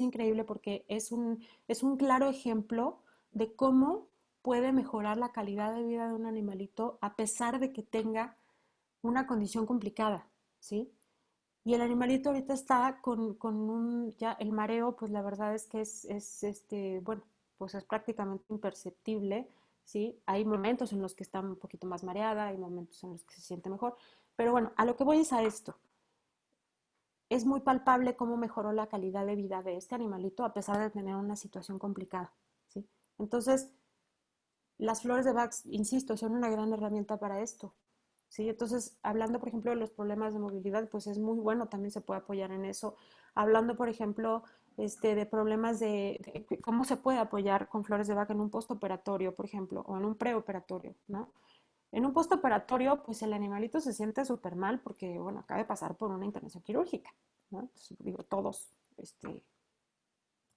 increíble porque es un claro ejemplo de cómo puede mejorar la calidad de vida de un animalito a pesar de que tenga una condición complicada, ¿sí? Y el animalito ahorita está ya el mareo, pues la verdad es que bueno, pues es prácticamente imperceptible, ¿sí? Hay momentos en los que está un poquito más mareada, hay momentos en los que se siente mejor, pero bueno, a lo que voy es a esto. Es muy palpable cómo mejoró la calidad de vida de este animalito a pesar de tener una situación complicada, ¿sí? Entonces, las flores de Bach, insisto, son una gran herramienta para esto, ¿sí? Entonces, hablando, por ejemplo, de los problemas de movilidad, pues es muy bueno, también se puede apoyar en eso. Hablando, por ejemplo, de problemas de cómo se puede apoyar con flores de Bach en un postoperatorio, por ejemplo, o en un preoperatorio, ¿no? En un postoperatorio, pues el animalito se siente súper mal porque, bueno, acaba de pasar por una intervención quirúrgica, ¿no? Entonces, digo, todos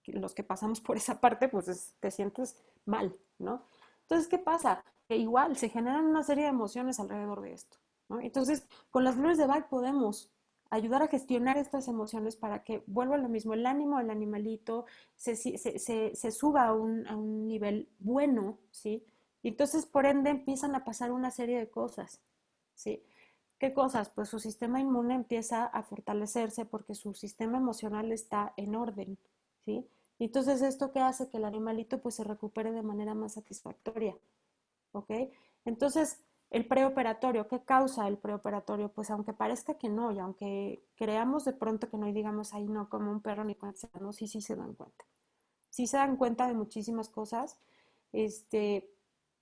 los que pasamos por esa parte, pues te sientes mal, ¿no? Entonces, ¿qué pasa? Que igual se generan una serie de emociones alrededor de esto, ¿no? Entonces, con las flores de Bach podemos ayudar a gestionar estas emociones para que vuelva lo mismo, el ánimo del animalito se suba a un nivel bueno, ¿sí? Y entonces, por ende, empiezan a pasar una serie de cosas, ¿sí? ¿Qué cosas? Pues su sistema inmune empieza a fortalecerse porque su sistema emocional está en orden, ¿sí? Y entonces esto que hace que el animalito pues se recupere de manera más satisfactoria, ¿ok? Entonces, el preoperatorio, ¿qué causa el preoperatorio? Pues aunque parezca que no, y aunque creamos de pronto que no, y digamos, ahí no, como un perro ni cuenta, no, sí, sí se dan cuenta. Sí se dan cuenta de muchísimas cosas, este,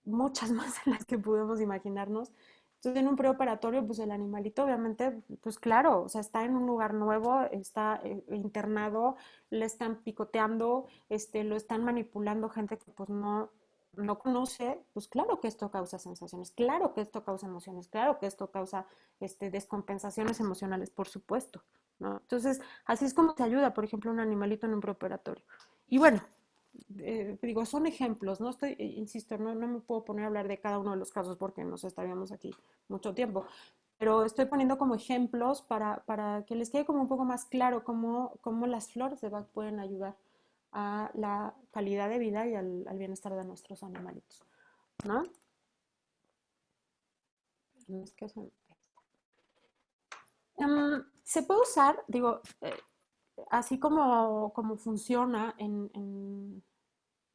muchas más de las que podemos imaginarnos. Entonces, en un preoperatorio, pues el animalito, obviamente, pues claro, o sea, está en un lugar nuevo, está internado, le están picoteando, lo están manipulando gente que pues no conoce, pues claro que esto causa sensaciones, claro que esto causa emociones, claro que esto causa descompensaciones emocionales, por supuesto, ¿no? Entonces, así es como se ayuda, por ejemplo, un animalito en un preoperatorio. Y bueno, digo, son ejemplos, no estoy, insisto, no me puedo poner a hablar de cada uno de los casos porque nos estaríamos aquí mucho tiempo, pero estoy poniendo como ejemplos para que les quede como un poco más claro cómo las flores de Bach pueden ayudar a la calidad de vida y al bienestar de nuestros animalitos, ¿no? Es que se puede usar, digo, así como funciona en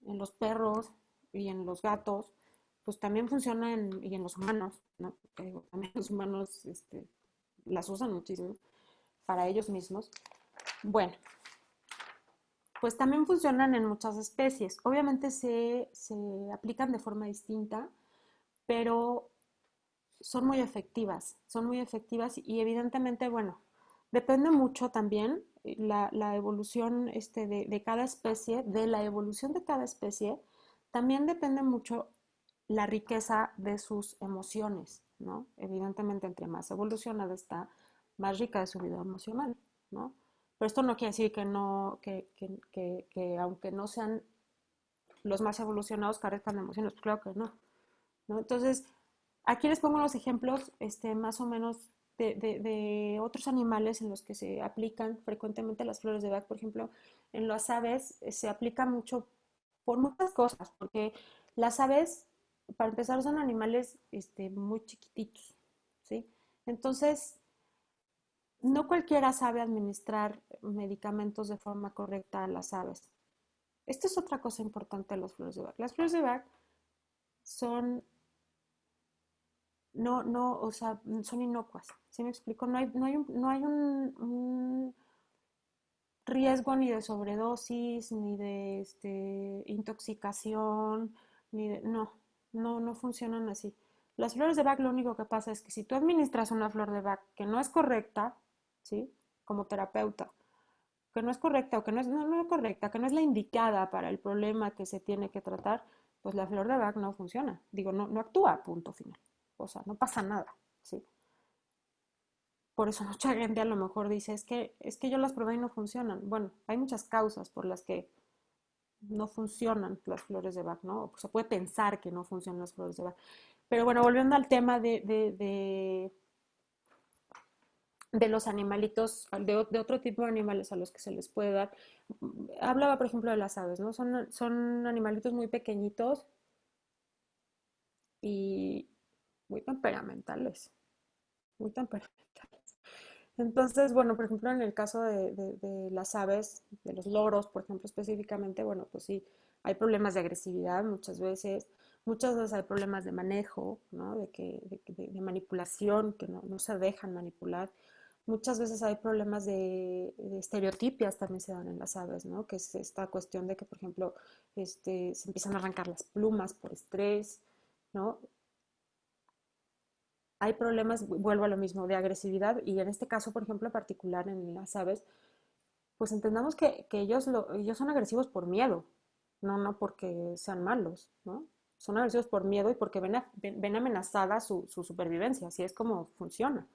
los perros y en los gatos, pues también funciona y en los humanos, ¿no? También los humanos las usan muchísimo para ellos mismos. Bueno, pues también funcionan en muchas especies. Obviamente se aplican de forma distinta, pero son muy efectivas y evidentemente, bueno, depende mucho también. la evolución de cada especie, de la evolución de cada especie, también depende mucho la riqueza de sus emociones, ¿no? Evidentemente, entre más evolucionada está, más rica es su vida emocional, ¿no? Pero esto no quiere decir que no, que aunque no sean los más evolucionados carezcan de emociones, claro que no, ¿no? Entonces, aquí les pongo unos ejemplos más o menos de otros animales en los que se aplican frecuentemente las flores de Bach. Por ejemplo, en las aves se aplica mucho por muchas cosas, porque las aves, para empezar, son animales muy chiquititos, ¿sí? Entonces, no cualquiera sabe administrar medicamentos de forma correcta a las aves. Esta es otra cosa importante de las flores de Bach. Las flores de Bach son o sea, son inocuas. ¿Sí me explico? No hay un riesgo ni de sobredosis, ni de intoxicación, no funcionan así. Las flores de Bach lo único que pasa es que si tú administras una flor de Bach que no es correcta, ¿sí? Como terapeuta, que no es correcta o que no es correcta, que no es la indicada para el problema que se tiene que tratar, pues la flor de Bach no funciona. Digo, no actúa, punto final. O sea, no pasa nada, ¿sí? Por eso mucha gente a lo mejor dice, es que yo las probé y no funcionan. Bueno, hay muchas causas por las que no funcionan las flores de Bach, ¿no? O se puede pensar que no funcionan las flores de Bach. Pero bueno, volviendo al tema de los animalitos, de otro tipo de animales a los que se les puede dar. Hablaba, por ejemplo, de las aves, ¿no? Son animalitos muy pequeñitos y muy temperamentales, muy temperamentales. Entonces, bueno, por ejemplo, en el caso de las aves, de los loros, por ejemplo, específicamente, bueno, pues sí, hay problemas de agresividad muchas veces hay problemas de manejo, ¿no? De manipulación, que no se dejan manipular. Muchas veces hay problemas de estereotipias también se dan en las aves, ¿no? Que es esta cuestión de que, por ejemplo, se empiezan a arrancar las plumas por estrés, ¿no? Hay problemas, vuelvo a lo mismo, de agresividad y en este caso, por ejemplo, particular en las aves, pues entendamos que ellos son agresivos por miedo, no porque sean malos, ¿no? Son agresivos por miedo y porque ven amenazada su supervivencia, así es como funciona,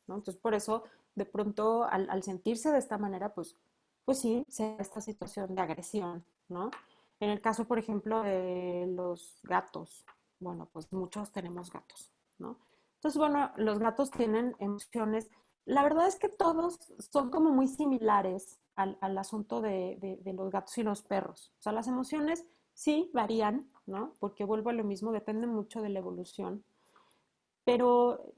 ¿no? Entonces, por eso, de pronto, al sentirse de esta manera, pues sí, se da esta situación de agresión, ¿no? En el caso, por ejemplo, de los gatos, bueno, pues muchos tenemos gatos, ¿no? Entonces, bueno, los gatos tienen emociones. La verdad es que todos son como muy similares al asunto de los gatos y los perros. O sea, las emociones sí varían, ¿no? Porque vuelvo a lo mismo, depende mucho de la evolución, pero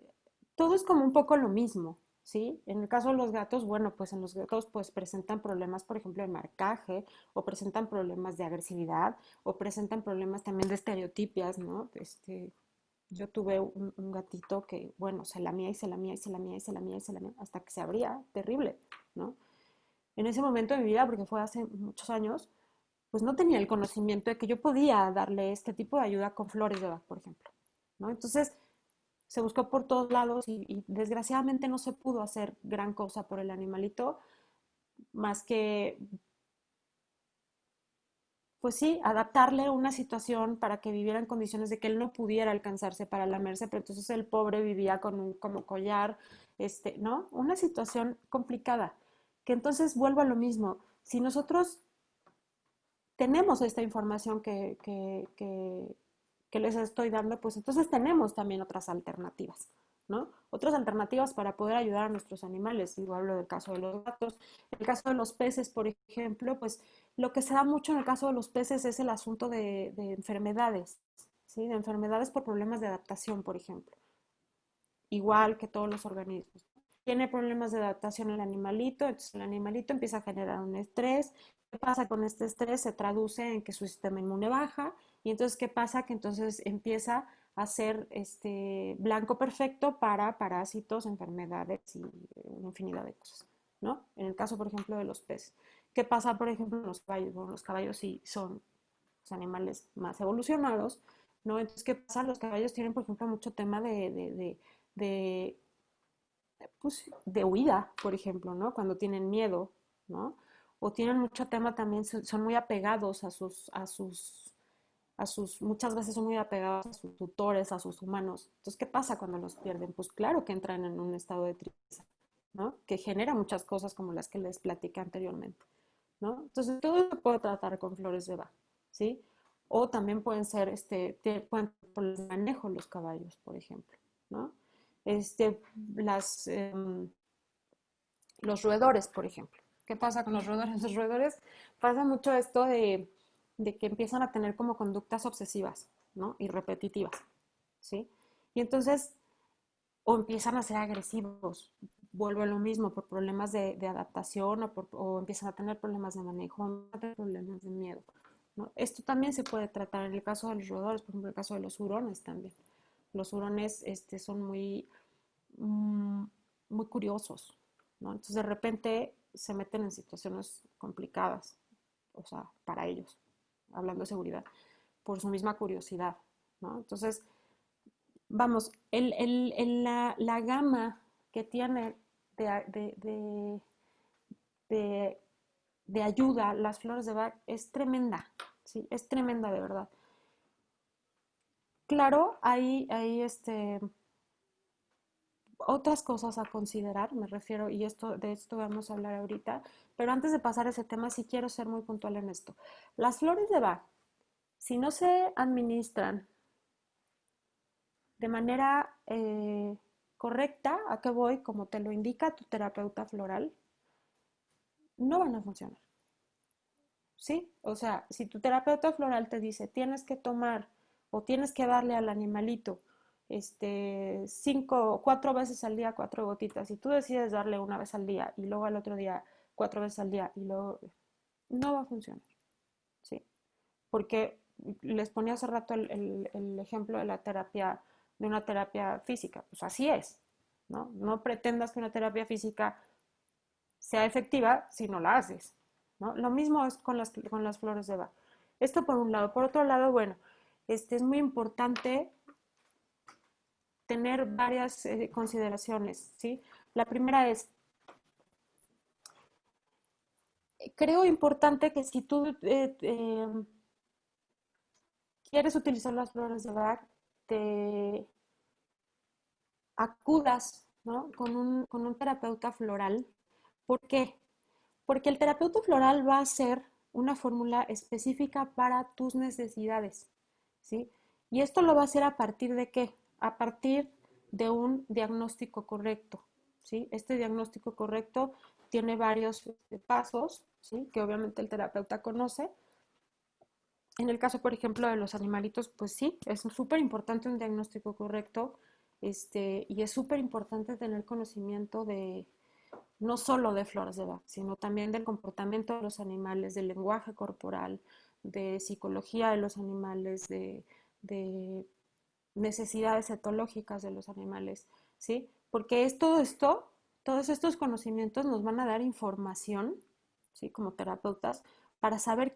todo es como un poco lo mismo, ¿sí? En el caso de los gatos, bueno, pues en los gatos pues presentan problemas, por ejemplo, de marcaje, o presentan problemas de agresividad, o presentan problemas también de estereotipias, ¿no? Yo tuve un gatito que, bueno, se lamía y se lamía y se lamía y se lamía y se lamía hasta que se abría, terrible, ¿no? En ese momento de mi vida, porque fue hace muchos años, pues no tenía el conocimiento de que yo podía darle este tipo de ayuda con flores de Bach, por ejemplo, ¿no? Entonces se buscó por todos lados y desgraciadamente no se pudo hacer gran cosa por el animalito, más que pues sí, adaptarle una situación para que viviera en condiciones de que él no pudiera alcanzarse para lamerse, pero entonces el pobre vivía con un como collar, ¿no? Una situación complicada, que entonces vuelvo a lo mismo. Si nosotros tenemos esta información que les estoy dando, pues entonces tenemos también otras alternativas, ¿no? Otras alternativas para poder ayudar a nuestros animales. Digo, hablo del caso de los gatos. En el caso de los peces, por ejemplo, pues lo que se da mucho en el caso de los peces es el asunto de enfermedades, ¿sí? De enfermedades por problemas de adaptación, por ejemplo. Igual que todos los organismos. Tiene problemas de adaptación el animalito, entonces el animalito empieza a generar un estrés. ¿Qué pasa con este estrés? Se traduce en que su sistema inmune baja y entonces ¿qué pasa? Que entonces empieza a ser blanco perfecto para parásitos, enfermedades y una infinidad de cosas, ¿no? En el caso, por ejemplo, de los peces. ¿Qué pasa, por ejemplo, en los caballos? Bueno, los caballos sí son los animales más evolucionados, ¿no? Entonces, ¿qué pasa? Los caballos tienen, por ejemplo, mucho tema de, pues, de huida, por ejemplo, ¿no? Cuando tienen miedo, ¿no? O tienen mucho tema también, son muy apegados muchas veces son muy apegados a sus tutores, a sus humanos. Entonces, ¿qué pasa cuando los pierden? Pues claro que entran en un estado de tristeza, ¿no? Que genera muchas cosas como las que les platicé anteriormente, ¿no? Entonces, todo se puede tratar con flores de Bach, ¿sí? O también pueden ser, pueden por el manejo los caballos, por ejemplo, ¿no? Este, las, los roedores, por ejemplo. ¿Qué pasa con los roedores? Los roedores pasa mucho esto de que empiezan a tener como conductas obsesivas, ¿no? Y repetitivas, ¿sí? Y entonces, o empiezan a ser agresivos, vuelvo a lo mismo, por problemas de adaptación o empiezan a tener problemas de manejo, o a tener problemas de miedo, ¿no? Esto también se puede tratar en el caso de los roedores, por ejemplo, en el caso de los hurones también. Los hurones son mm, muy curiosos, ¿no? Entonces de repente se meten en situaciones complicadas, o sea, para ellos, hablando de seguridad, por su misma curiosidad, ¿no? Entonces, vamos, la gama que tiene de, de, de, de ayuda las flores de Bach es tremenda, ¿sí? Es tremenda de verdad. Claro, hay otras cosas a considerar, me refiero, y de esto vamos a hablar ahorita, pero antes de pasar a ese tema, sí quiero ser muy puntual en esto. Las flores de Bach, si no se administran de manera correcta, ¿a qué voy? Como te lo indica tu terapeuta floral, no van a funcionar. ¿Sí? O sea, si tu terapeuta floral te dice, tienes que tomar o tienes que darle al animalito 4 veces al día, 4 gotitas, y tú decides darle una vez al día y luego al otro día 4 veces al día y luego no va a funcionar, ¿sí? Porque les ponía hace rato el ejemplo de la terapia, de una terapia física, pues así es, ¿no? No pretendas que una terapia física sea efectiva si no la haces, ¿no? Lo mismo es con las flores de Bach. Esto por un lado. Por otro lado, bueno, es muy importante tener varias consideraciones, ¿sí? La primera es, creo importante que si tú quieres utilizar las flores de Bach, te acudas, ¿no? Con un terapeuta floral. ¿Por qué? Porque el terapeuta floral va a hacer una fórmula específica para tus necesidades, ¿sí? Y esto lo va a hacer a partir de qué? A partir de un diagnóstico correcto, ¿sí? Este diagnóstico correcto tiene varios pasos, ¿sí? Que obviamente el terapeuta conoce. En el caso, por ejemplo, de los animalitos, pues sí, es súper importante un diagnóstico correcto, y es súper importante tener conocimiento de, no solo de flores de Bach, sino también del comportamiento de los animales, del lenguaje corporal, de psicología de los animales, de necesidades etológicas de los animales, ¿sí? Porque es todo esto, todos estos conocimientos nos van a dar información, ¿sí? Como terapeutas, para saber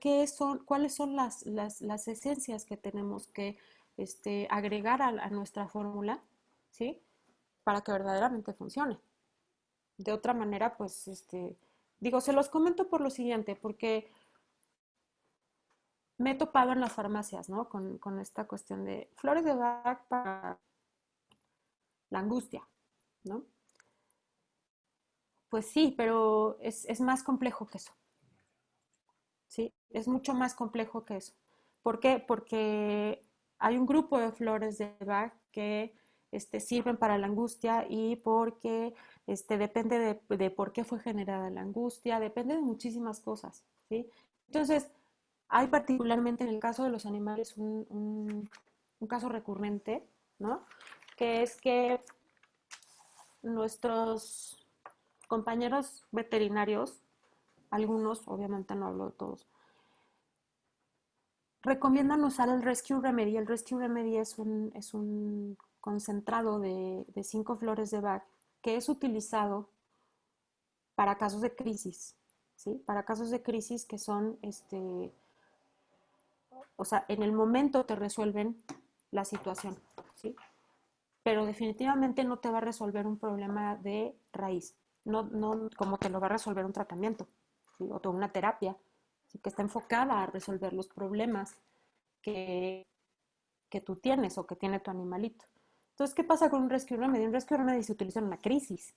cuáles son las esencias que tenemos que agregar a nuestra fórmula, ¿sí? Para que verdaderamente funcione. De otra manera, pues, digo, se los comento por lo siguiente, porque me he topado en las farmacias, ¿no? Con esta cuestión de flores de Bach para la angustia, ¿no? Pues sí, pero es más complejo que eso, ¿sí? Es mucho más complejo que eso. ¿Por qué? Porque hay un grupo de flores de Bach que sirven para la angustia y porque depende de por qué fue generada la angustia, depende de muchísimas cosas, ¿sí? Entonces, hay particularmente en el caso de los animales un caso recurrente, ¿no? Que es que nuestros compañeros veterinarios, algunos, obviamente no hablo de todos, recomiendan usar el Rescue Remedy. El Rescue Remedy es un concentrado de 5 flores de Bach que es utilizado para casos de crisis, ¿sí? Para casos de crisis que son, o sea, en el momento te resuelven la situación, ¿sí? Pero definitivamente no te va a resolver un problema de raíz, no como te lo va a resolver un tratamiento, ¿sí? O toda una terapia, ¿sí? Que está enfocada a resolver los problemas que, que tú tienes o que tiene tu animalito. Entonces, ¿qué pasa con un rescue remedy? Un rescue remedy se utiliza en una crisis,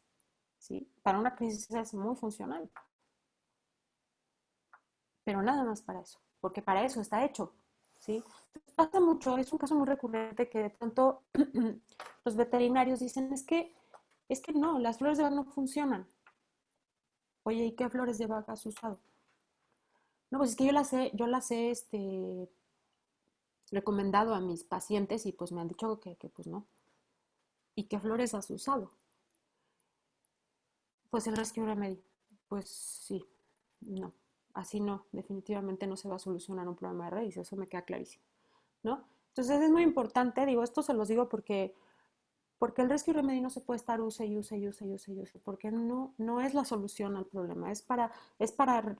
¿sí? Para una crisis es muy funcional, pero nada más para eso, porque para eso está hecho, ¿sí? Entonces, pasa mucho, es un caso muy recurrente que de pronto los veterinarios dicen, es que no, las flores de Bach no funcionan. Oye, ¿y qué flores de Bach has usado? No, pues es que yo las he recomendado a mis pacientes y pues me han dicho que pues no. ¿Y qué flores has usado? Pues el Rescue Remedy. Pues sí, no. Así no, definitivamente no se va a solucionar un problema de raíz, eso me queda clarísimo, ¿no? Entonces es muy importante, digo, esto se los digo porque el Rescue Remedy no se puede estar use y use y use y use y use, porque no es la solución al problema,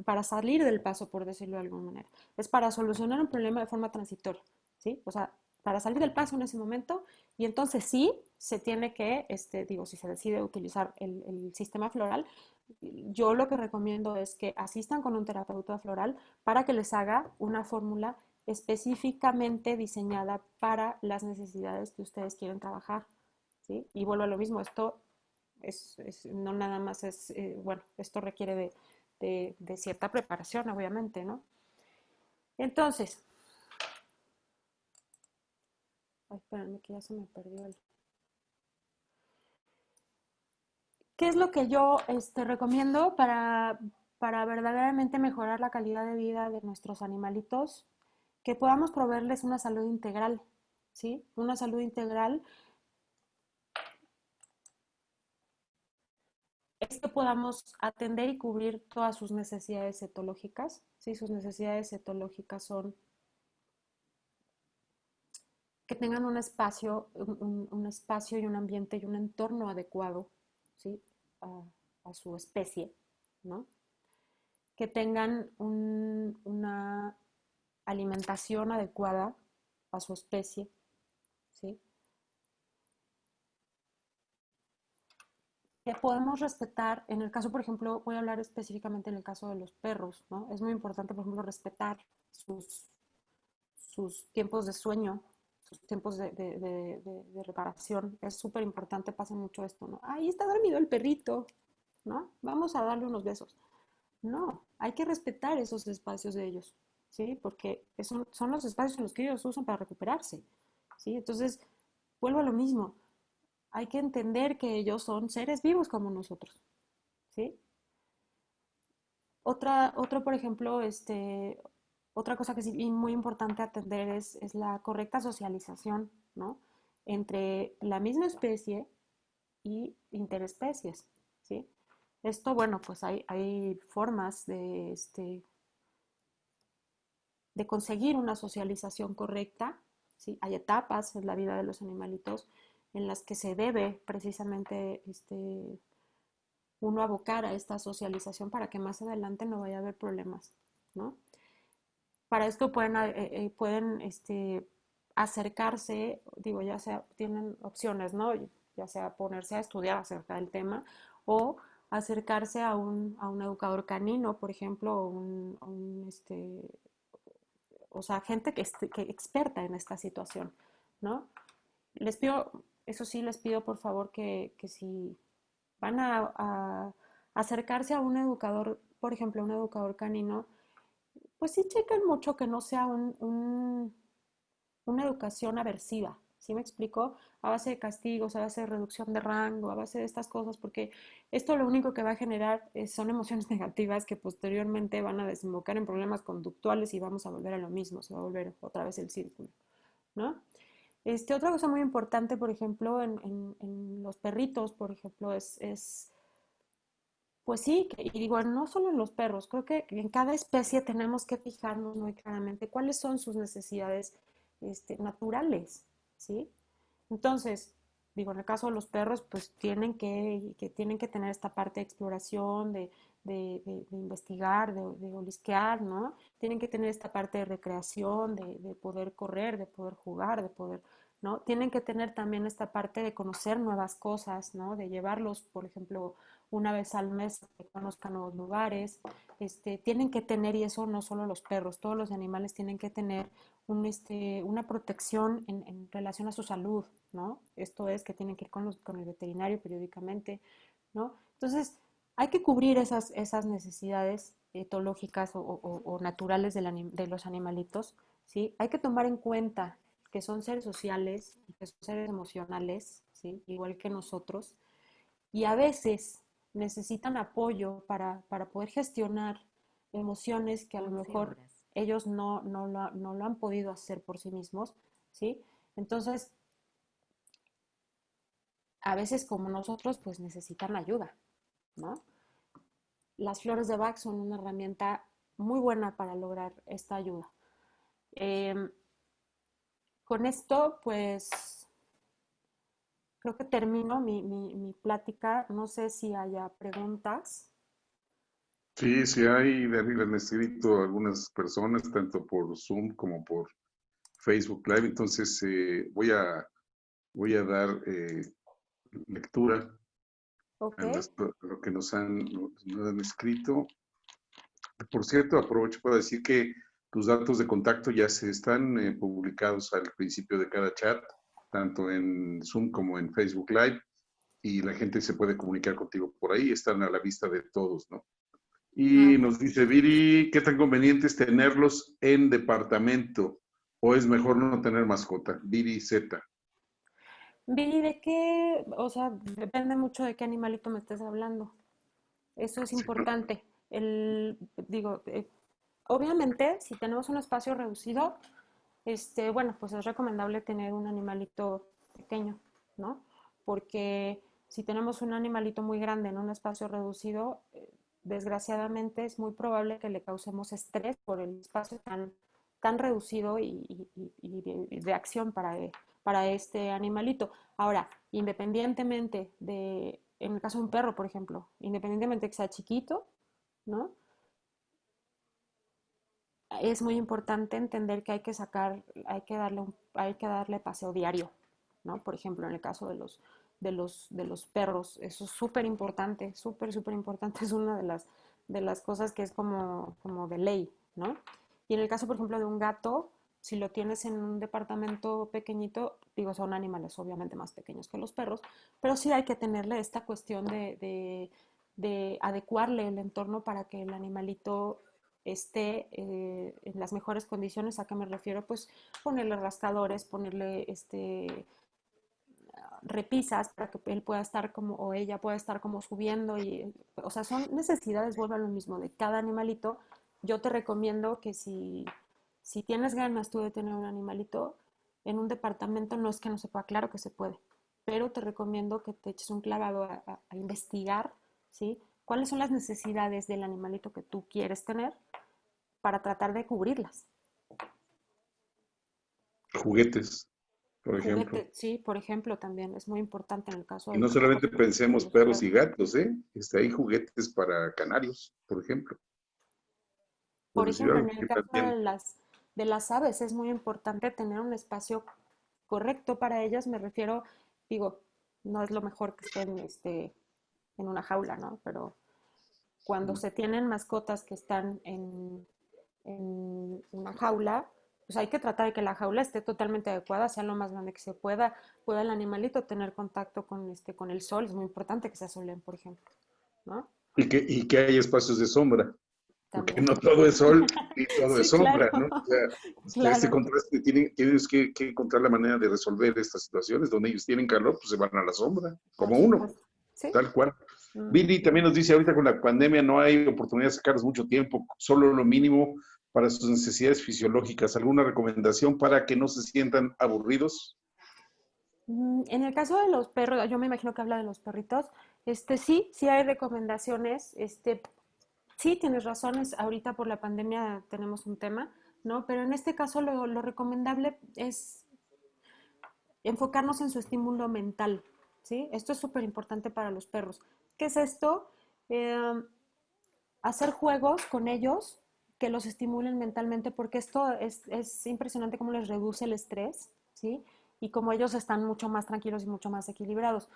para salir del paso, por decirlo de alguna manera, es para solucionar un problema de forma transitoria, ¿sí? O sea, para salir del paso en ese momento y entonces sí se tiene que, digo, si se decide utilizar el sistema floral, yo lo que recomiendo es que asistan con un terapeuta floral para que les haga una fórmula específicamente diseñada para las necesidades que ustedes quieren trabajar. ¿Sí? Y vuelvo a lo mismo, esto no nada más es, bueno, esto requiere de cierta preparación, obviamente, ¿no? Entonces, ay, espérenme que ya se me perdió el... ¿Qué es lo que yo recomiendo para verdaderamente mejorar la calidad de vida de nuestros animalitos? Que podamos proveerles una salud integral, ¿sí? Una salud integral es que podamos atender y cubrir todas sus necesidades etológicas, ¿sí? Sus necesidades etológicas son que tengan un espacio y un ambiente y un entorno adecuado, ¿sí? A su especie, ¿no? Que tengan una alimentación adecuada a su especie, ¿sí? Que podemos respetar, en el caso, por ejemplo, voy a hablar específicamente en el caso de los perros, ¿no? Es muy importante, por ejemplo, respetar sus tiempos de sueño, sus tiempos de reparación. Es súper importante, pasa mucho esto, ¿no? Ahí está dormido el perrito, ¿no? Vamos a darle unos besos. No, hay que respetar esos espacios de ellos, ¿sí? Porque son los espacios en los que ellos usan para recuperarse, ¿sí? Entonces, vuelvo a lo mismo. Hay que entender que ellos son seres vivos como nosotros, ¿sí? Por ejemplo, otra cosa que es muy importante atender es la correcta socialización, ¿no? Entre la misma especie y interespecies, ¿sí? Esto, bueno, pues hay formas de conseguir una socialización correcta, ¿sí? Hay etapas en la vida de los animalitos en las que se debe precisamente uno abocar a esta socialización para que más adelante no vaya a haber problemas, ¿no? Para esto pueden acercarse, digo, ya sea, tienen opciones, ¿no? Ya sea ponerse a estudiar acerca del tema o acercarse a un educador canino, por ejemplo, o sea, gente que experta en esta situación, ¿no? Les pido, eso sí, les pido por favor que si van a acercarse a un educador, por ejemplo, a un educador canino, pues sí chequen mucho que no sea una educación aversiva, ¿sí me explico? A base de castigos, a base de reducción de rango, a base de estas cosas, porque esto lo único que va a generar son emociones negativas que posteriormente van a desembocar en problemas conductuales y vamos a volver a lo mismo, se va a volver otra vez el círculo, ¿no? Otra cosa muy importante, por ejemplo, en los perritos, por ejemplo, pues sí, y digo, no solo en los perros, creo que en cada especie tenemos que fijarnos muy claramente cuáles son sus necesidades naturales, ¿sí? Entonces, digo, en el caso de los perros, pues tienen que tener esta parte de exploración, de investigar, de olisquear, ¿no? Tienen que tener esta parte de recreación, de poder correr, de poder jugar, de poder, ¿no? Tienen que tener también esta parte de conocer nuevas cosas, ¿no? De llevarlos, por ejemplo, una vez al mes, que conozcan nuevos lugares, tienen que tener, y eso no solo los perros, todos los animales tienen que tener una protección en relación a su salud, ¿no? Esto es que tienen que ir con el veterinario periódicamente, ¿no? Entonces, hay que cubrir esas necesidades etológicas o naturales de los animalitos, ¿sí? Hay que tomar en cuenta que son seres sociales, que son seres emocionales, ¿sí? Igual que nosotros, y a veces necesitan apoyo para poder gestionar emociones que a lo mejor ellos no lo han podido hacer por sí mismos, ¿sí? Entonces, a veces como nosotros, pues necesitan ayuda, ¿no? Las flores de Bach son una herramienta muy buena para lograr esta ayuda. Eh, con esto, pues, creo que termino mi plática. No sé si haya preguntas. Sí, sí hay, le han escrito algunas personas, tanto por Zoom como por Facebook Live, entonces voy a dar lectura Ok, a lo que nos han escrito. Por cierto, aprovecho para decir que tus datos de contacto ya se están publicados al principio de cada chat, tanto en Zoom como en Facebook Live, y la gente se puede comunicar contigo por ahí, están a la vista de todos, ¿no? Y nos dice Viri, ¿qué tan conveniente es tenerlos en departamento? ¿O es mejor no tener mascota? Viri Z. Viri, ¿de qué? O sea, depende mucho de qué animalito me estés hablando. Eso es Sí, no, importante. Digo, obviamente, si tenemos un espacio reducido, bueno, pues es recomendable tener un animalito pequeño, ¿no? Porque si tenemos un animalito muy grande en un espacio reducido, desgraciadamente es muy probable que le causemos estrés por el espacio tan reducido y de acción para este animalito. Ahora, independientemente en el caso de un perro, por ejemplo, independientemente de que sea chiquito, ¿no? Es muy importante entender que hay que darle paseo diario, ¿no? Por ejemplo, en el caso de los perros, eso es súper importante, súper importante, es una de las cosas que es como de ley, ¿no? Y en el caso, por ejemplo, de un gato, si lo tienes en un departamento pequeñito, digo, son animales obviamente más pequeños que los perros, pero sí hay que tenerle esta cuestión de adecuarle el entorno para que el animalito esté en las mejores condiciones. ¿A qué me refiero? Pues ponerle rascadores, ponerle repisas para que él pueda estar como, o ella pueda estar como subiendo o sea, son necesidades, vuelvo a lo mismo, de cada animalito. Yo te recomiendo que si tienes ganas tú de tener un animalito en un departamento, no es que no se pueda, claro que se puede, pero te recomiendo que te eches un clavado a investigar, ¿sí? ¿Cuáles son las necesidades del animalito que tú quieres tener para tratar de cubrirlas? juguetes, por ejemplo. Juguete, sí, por ejemplo, también es muy importante en el caso Y de no los gatos solamente y de pensemos los perros y perros. gatos, ¿eh? Hay juguetes para canarios, por ejemplo, por Por decir ejemplo, algo, en el que caso también. de las aves es muy importante tener un espacio correcto para ellas. Me refiero, digo, no es lo mejor que estén en una jaula, ¿no? Pero cuando se tienen mascotas que están en una jaula, pues hay que tratar de que la jaula esté totalmente adecuada, sea lo más grande que se pueda el animalito tener contacto con el sol. Es muy importante que se asolen, por ejemplo, ¿no? Y que hay espacios de sombra, porque También. no todo es sol y todo es Sí, claro, sombra, ¿no? O sea, este claro. contraste, tienes que encontrar la manera de resolver estas situaciones. Donde ellos tienen calor, pues se van a la sombra, Por como uno, supuesto. Sí. tal cual. Viri Ujú. también nos dice, ahorita con la pandemia no hay oportunidad de sacarles mucho tiempo, solo lo mínimo para sus necesidades fisiológicas. ¿Alguna recomendación para que no se sientan aburridos? En el caso de los perros, yo me imagino que habla de los perritos, sí hay recomendaciones, sí tienes razones, ahorita por la pandemia tenemos un tema, ¿no? Pero en este caso lo recomendable es enfocarnos en su estímulo mental, ¿sí? Esto es súper importante para los perros. ¿Qué es esto? Eh, hacer juegos con ellos que los estimulen mentalmente, porque esto es impresionante cómo les reduce el estrés, ¿sí? Y cómo ellos están mucho más tranquilos y mucho más equilibrados.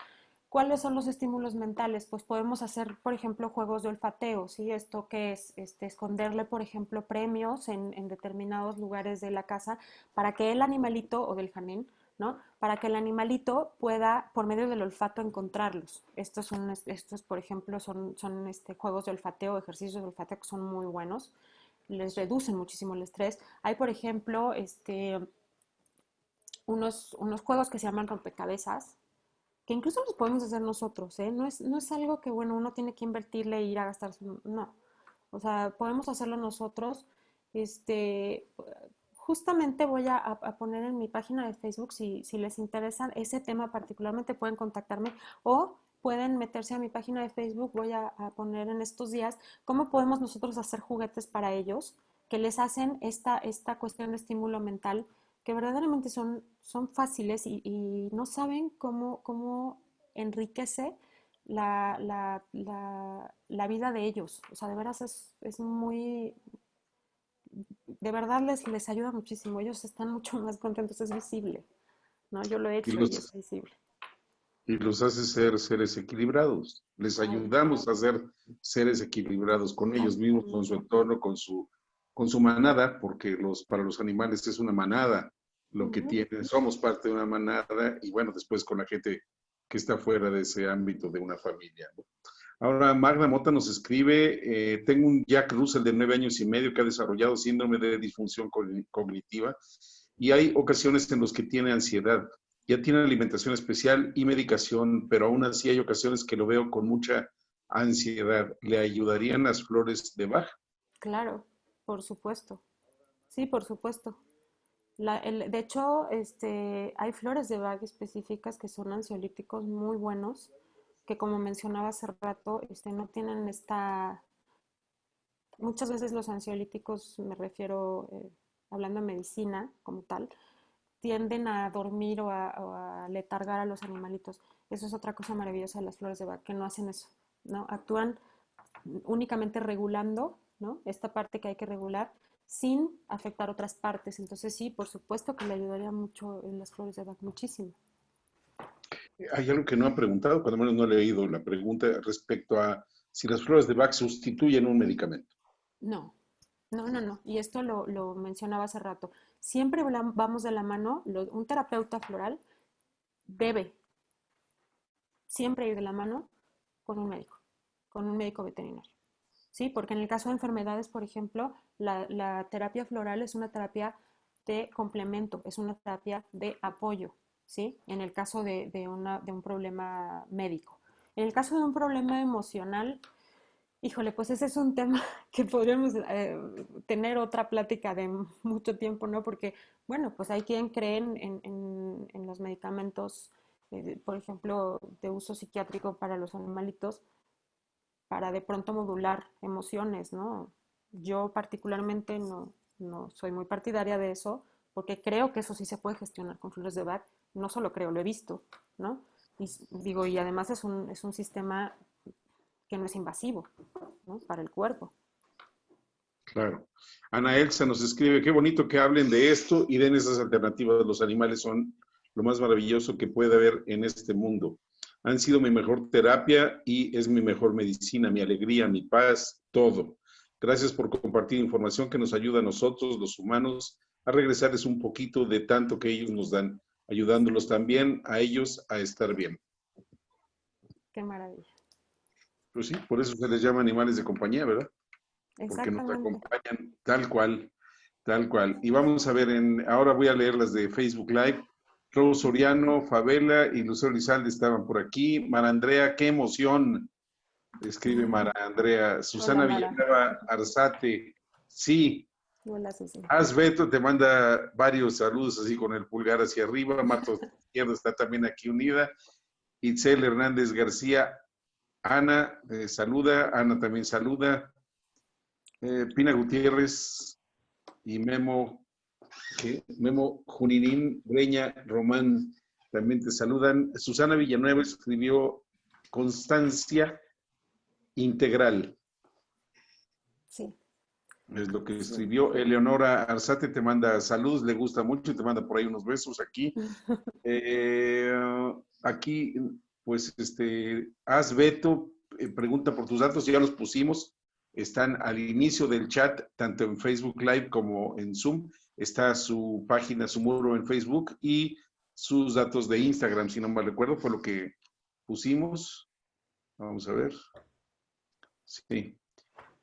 ¿Cuáles son los estímulos mentales? Pues podemos hacer, por ejemplo, juegos de olfateo, ¿sí? Esto que es esconderle, por ejemplo, premios en determinados lugares de la casa para que el animalito o del jardín, ¿no? Para que el animalito pueda, por medio del olfato, encontrarlos. Estos por ejemplo, son juegos de olfateo, ejercicios de olfateo que son muy buenos, les reducen muchísimo el estrés. Hay, por ejemplo, unos juegos que se llaman rompecabezas, que incluso los podemos hacer nosotros, ¿eh? No es algo que, bueno, uno tiene que invertirle e ir a gastarse, no. O sea, podemos hacerlo nosotros. Este, Justamente voy a poner en mi página de Facebook, si les interesa ese tema particularmente, pueden contactarme o pueden meterse a mi página de Facebook. Voy a poner en estos días cómo podemos nosotros hacer juguetes para ellos que les hacen esta cuestión de estímulo mental, que verdaderamente son fáciles y no saben cómo enriquece la vida de ellos. O sea, de veras es muy, de verdad les ayuda muchísimo. Ellos están mucho más contentos, es visible, ¿no? Yo lo he Y hecho y es los, visible. y los hace ser seres equilibrados. Les Ay, ayudamos a ser seres equilibrados con ellos mismos, con su totalmente. entorno, con su manada, porque para los animales es una manada lo que Ujú. tienen. Somos parte de una manada y bueno, después con la gente que está fuera de ese ámbito de una familia, ¿no? Ahora, Magda Mota nos escribe, tengo un Jack Russell de 9 años y medio que ha desarrollado síndrome de disfunción cognitiva y hay ocasiones en las que tiene ansiedad. Ya tiene alimentación especial y medicación, pero aún así hay ocasiones que lo veo con mucha ansiedad. ¿Le ayudarían las flores de Bach? Claro, por supuesto. Sí, por supuesto. De hecho, hay flores de Bach específicas que son ansiolíticos muy buenos, que como mencionaba hace rato, no tienen muchas veces los ansiolíticos, me refiero, hablando de medicina como tal, tienden a dormir o a letargar a los animalitos. Eso es otra cosa maravillosa de las flores de Bach, que no hacen eso, ¿no? Actúan únicamente regulando, ¿no? Esta parte que hay que regular sin afectar otras partes. Entonces sí, por supuesto que le ayudaría mucho en las flores de Bach, muchísimo. Hay algo que no ha preguntado, cuando menos no he leído la pregunta respecto a si las flores de Bach sustituyen un medicamento. No, no. Y esto lo mencionaba hace rato. Siempre vamos de la mano, un terapeuta floral debe siempre ir de la mano con un médico veterinario. ¿Sí? Porque en el caso de enfermedades, por ejemplo, la terapia floral es una terapia de complemento, es una terapia de apoyo, ¿sí? En el caso de un problema médico. En el caso de un problema emocional, híjole, pues ese es un tema que podríamos tener otra plática de mucho tiempo, ¿no? Porque, bueno, pues hay quien cree en los medicamentos, por ejemplo, de uso psiquiátrico para los animalitos, para de pronto modular emociones, ¿no? Yo particularmente no soy muy partidaria de eso, porque creo que eso sí se puede gestionar con flores de Bach. No solo creo, lo he visto, ¿no? Y además es un sistema que no es invasivo, ¿no? Para el cuerpo. Claro. Ana Elsa nos escribe, qué bonito que hablen de esto y den esas alternativas. Los animales son lo más maravilloso que puede haber en este mundo. Han sido mi mejor terapia y es mi mejor medicina, mi alegría, mi paz, todo. Gracias por compartir información que nos ayuda a nosotros, los humanos, a regresarles un poquito de tanto que ellos nos dan, ayudándolos también a ellos a estar bien. Qué maravilla. Pues sí, por eso se les llama animales de compañía, ¿verdad? Porque nos Exactamente. acompañan tal cual, tal cual. Y vamos a ver, ahora voy a leer las de Facebook Live. Rose Soriano, Favela y Lucero Lizalde estaban por aquí. Mara Andrea, qué emoción, escribe Mara Andrea. Hola, Susana Mara. Villanueva Arzate, sí. Hola, Susi. Asbeto te manda varios saludos así con el pulgar hacia arriba. Marta Izquierdo está también aquí unida. Itzel Hernández García, Ana saluda, Ana también saluda. Pina Gutiérrez y Memo Juninín Breña Román también te saludan. Susana Villanueva escribió Constancia Integral. Sí. Es lo que Sí. escribió. Eleonora Arzate te manda saludos, le gusta mucho y te manda por ahí unos besos aquí. Eh, aquí pues, haz veto, pregunta por tus datos, ya los pusimos, están al inicio del chat, tanto en Facebook Live como en Zoom, está su página, su muro en Facebook y sus datos de Instagram, si no mal recuerdo, fue lo que pusimos. Vamos a ver. Sí.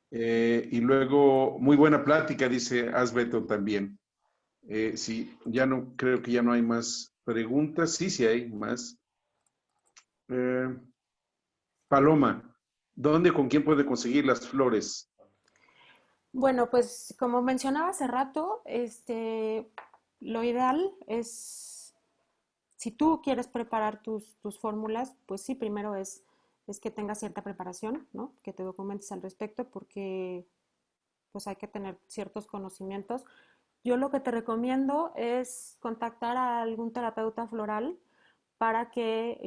Y luego, muy buena plática, dice Asbeto también. Sí, ya no, creo que ya no hay más preguntas. Sí, sí hay más. Eh, Paloma, ¿dónde, con quién puede conseguir las flores? Bueno, pues como mencionaba hace rato, lo ideal es, si tú quieres preparar tus fórmulas, pues sí, primero es que tengas cierta preparación, ¿no? Que te documentes al respecto porque pues hay que tener ciertos conocimientos. Yo lo que te recomiendo es contactar a algún terapeuta floral para que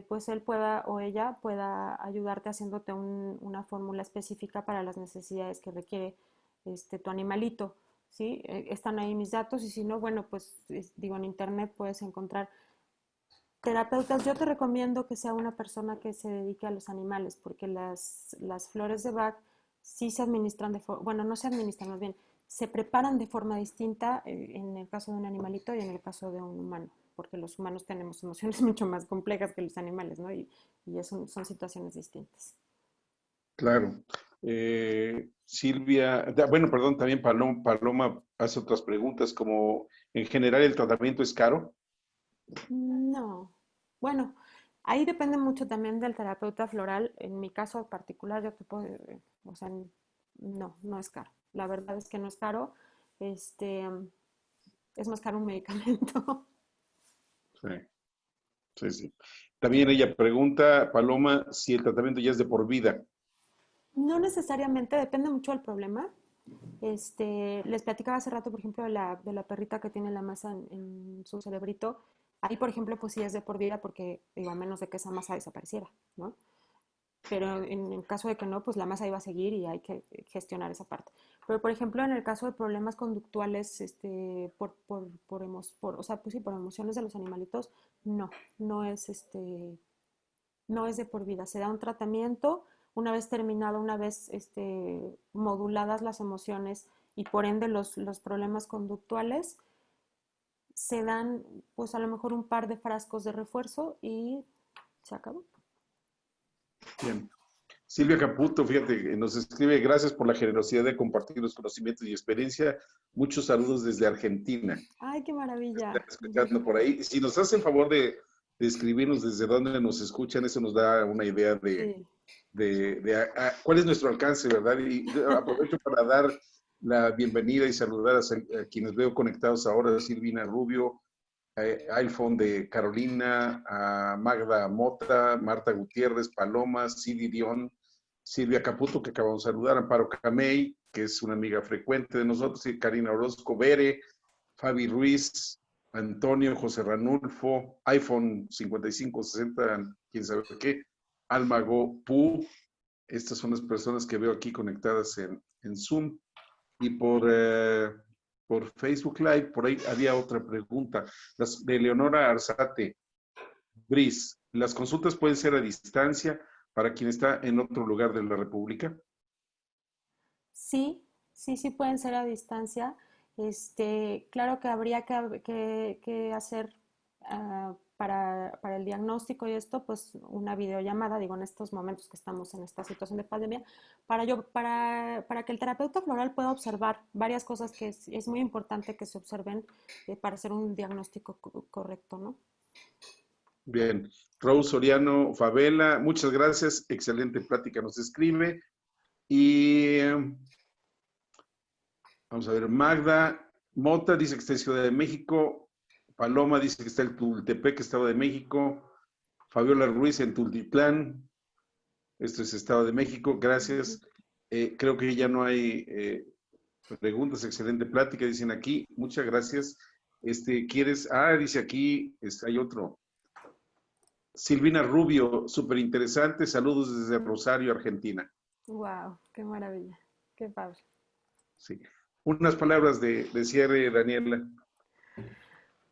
pues él pueda o ella pueda ayudarte haciéndote una fórmula específica para las necesidades que requiere tu animalito. ¿Sí? Están ahí mis datos y si no, bueno, pues digo, en internet puedes encontrar terapeutas. Yo te recomiendo que sea una persona que se dedique a los animales porque las flores de Bach sí se administran bueno, no se administran, más bien, se preparan de forma distinta en el caso de un animalito y en el caso de un humano, porque los humanos tenemos emociones mucho más complejas que los animales, ¿no? Y eso son situaciones distintas. Claro. Silvia, bueno, perdón, también Paloma hace otras preguntas, como en general el tratamiento es caro. No. Bueno, ahí depende mucho también del terapeuta floral. En mi caso particular, yo te puedo, o sea, no, no es caro. La verdad es que no es caro. Este, es más caro un medicamento. Sí, sí, sí. También ella pregunta, Paloma, si el tratamiento ya es de por vida. No necesariamente, depende mucho del problema. Les platicaba hace rato, por ejemplo, de la perrita que tiene la masa en su cerebrito. Ahí, por ejemplo, pues sí es de por vida porque, digo, a menos de que esa masa desapareciera, ¿no? Pero en el caso de que no, pues la masa iba a seguir y hay que gestionar esa parte. Pero, por ejemplo, en el caso de problemas conductuales, o sea, pues sí, por emociones de los animalitos, no, no es, no es de por vida. Se da un tratamiento, una vez terminado, una vez moduladas las emociones y por ende los problemas conductuales, se dan, pues a lo mejor un par de frascos de refuerzo y se acabó. Bien. Silvia Caputo, fíjate, nos escribe, gracias por la generosidad de compartir los conocimientos y experiencia. Muchos saludos desde Argentina. ¡Ay, qué Están maravilla! escuchando por ahí. Si nos hacen favor de escribirnos desde dónde nos escuchan, eso nos da una idea Sí. cuál es nuestro alcance, ¿verdad? Y aprovecho para dar la bienvenida y saludar a quienes veo conectados ahora, Silvina Rubio, iPhone de Carolina, a Magda Mota, Marta Gutiérrez, Paloma, Cidi Dion, Silvia Caputo, que acabamos de saludar, Amparo Camey, que es una amiga frecuente de nosotros, y Karina Orozco, Bere, Fabi Ruiz, Antonio, José Ranulfo, iPhone 5560, quién sabe qué, Almago Pu. Estas son las personas que veo aquí conectadas en Zoom. Y por Facebook Live, por ahí había otra pregunta, de Leonora Arzate, Bris, ¿las consultas pueden ser a distancia para quien está en otro lugar de la República? Sí, sí, sí pueden ser a distancia. Claro que habría que hacer para el diagnóstico y esto, pues una videollamada, digo, en estos momentos que estamos en esta situación de pandemia, para que el terapeuta floral pueda observar varias cosas que es muy importante que se observen para hacer un diagnóstico correcto, ¿no? Bien, Rose Soriano Favela, muchas gracias, excelente plática, nos escribe. Y vamos a ver, Magda Mota dice que está en Ciudad de México, Paloma dice que está en Tultepec, Estado de México, Fabiola Ruiz en Tultitlán, esto es Estado de México, gracias. Creo que ya no hay preguntas, excelente plática, dicen aquí, muchas gracias. ¿Quieres? Dice aquí, hay otro. Silvina Rubio, súper interesante, saludos desde Rosario, Argentina. Wow, qué maravilla, qué padre. Sí. Unas palabras de cierre, Daniela.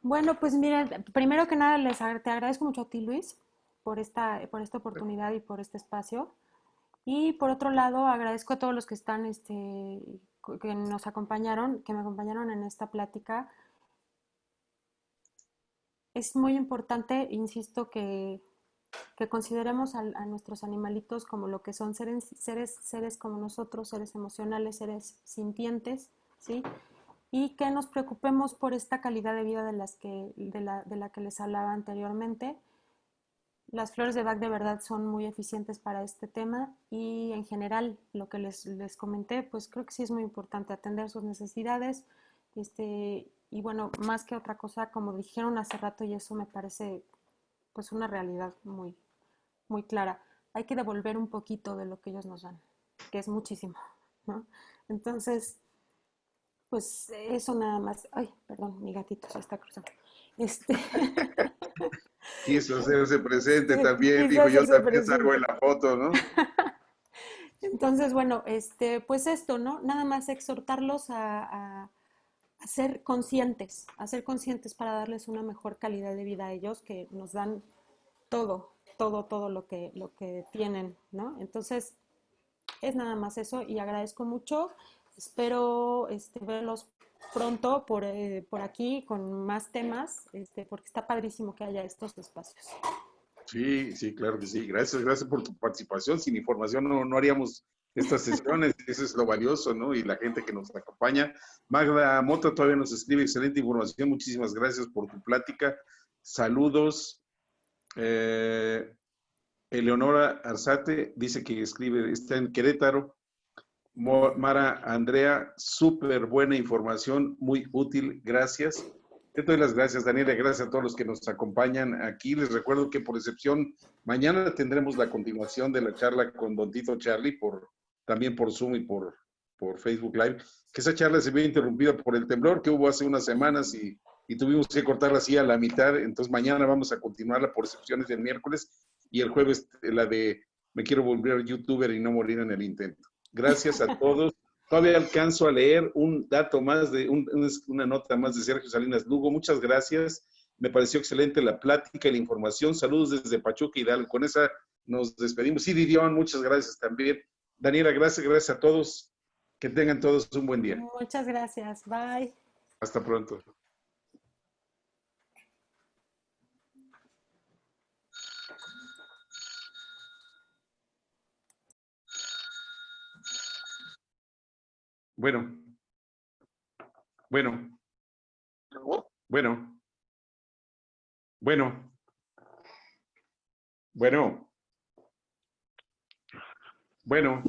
Bueno, pues mira, primero que nada te agradezco mucho a ti, Luis. por esta oportunidad y por este espacio. Y por otro lado, agradezco a todos los que están, que nos acompañaron, que me acompañaron en esta plática. Es muy importante, insisto, que consideremos a nuestros animalitos como lo que son seres como nosotros, seres emocionales, seres sintientes, ¿sí? Y que nos preocupemos por esta calidad de vida de la que les hablaba anteriormente. Las flores de Bach de verdad son muy eficientes para este tema y en general lo que les comenté, pues creo que sí es muy importante atender sus necesidades, y bueno, más que otra cosa, como dijeron hace rato, y eso me parece pues una realidad muy clara, hay que devolver un poquito de lo que ellos nos dan, que es muchísimo, ¿no? Entonces, pues eso nada más. Ay, perdón, mi gatito se está cruzando. Este, Quiso hacerse presente también, quiso dijo, yo hacerse también salgo en presente. la foto, ¿no? Entonces, bueno, pues esto, ¿no? Nada más exhortarlos a ser conscientes para darles una mejor calidad de vida a ellos, que nos dan todo lo que tienen, ¿no? Entonces, es nada más eso y agradezco mucho. Espero verlos pronto por aquí con más temas, porque está padrísimo que haya estos espacios. Sí, sí, claro que sí. Gracias, gracias por tu participación. Sin información no haríamos estas sesiones, eso es lo valioso, ¿no? Y la gente que nos acompaña. Magda Mota todavía nos escribe excelente información. Muchísimas gracias por tu plática. Saludos. Eh, Eleonora Arzate dice que escribe, está en Querétaro. Mara Andrea, súper buena información, muy útil, gracias. Te doy las gracias, Daniela, gracias a todos los que nos acompañan aquí. Les recuerdo que por excepción, mañana tendremos la continuación de la charla con Don Tito Charlie, también por Zoom y por Facebook Live, que esa charla se vio interrumpida por el temblor que hubo hace unas semanas y tuvimos que cortarla así a la mitad. Entonces mañana vamos a continuarla por excepciones del miércoles y el jueves la de me quiero volver youtuber y no morir en el intento. Gracias a todos. Todavía alcanzo a leer un dato más una nota más de Sergio Salinas Lugo. Muchas gracias. Me pareció excelente la plática y la información. Saludos desde Pachuca Hidalgo. Con esa nos despedimos. Sí, Didion, muchas gracias también. Daniela, gracias a todos. Que tengan todos un buen día. Muchas gracias. Bye. Hasta pronto. Bueno, bueno, bueno, bueno, bueno, bueno.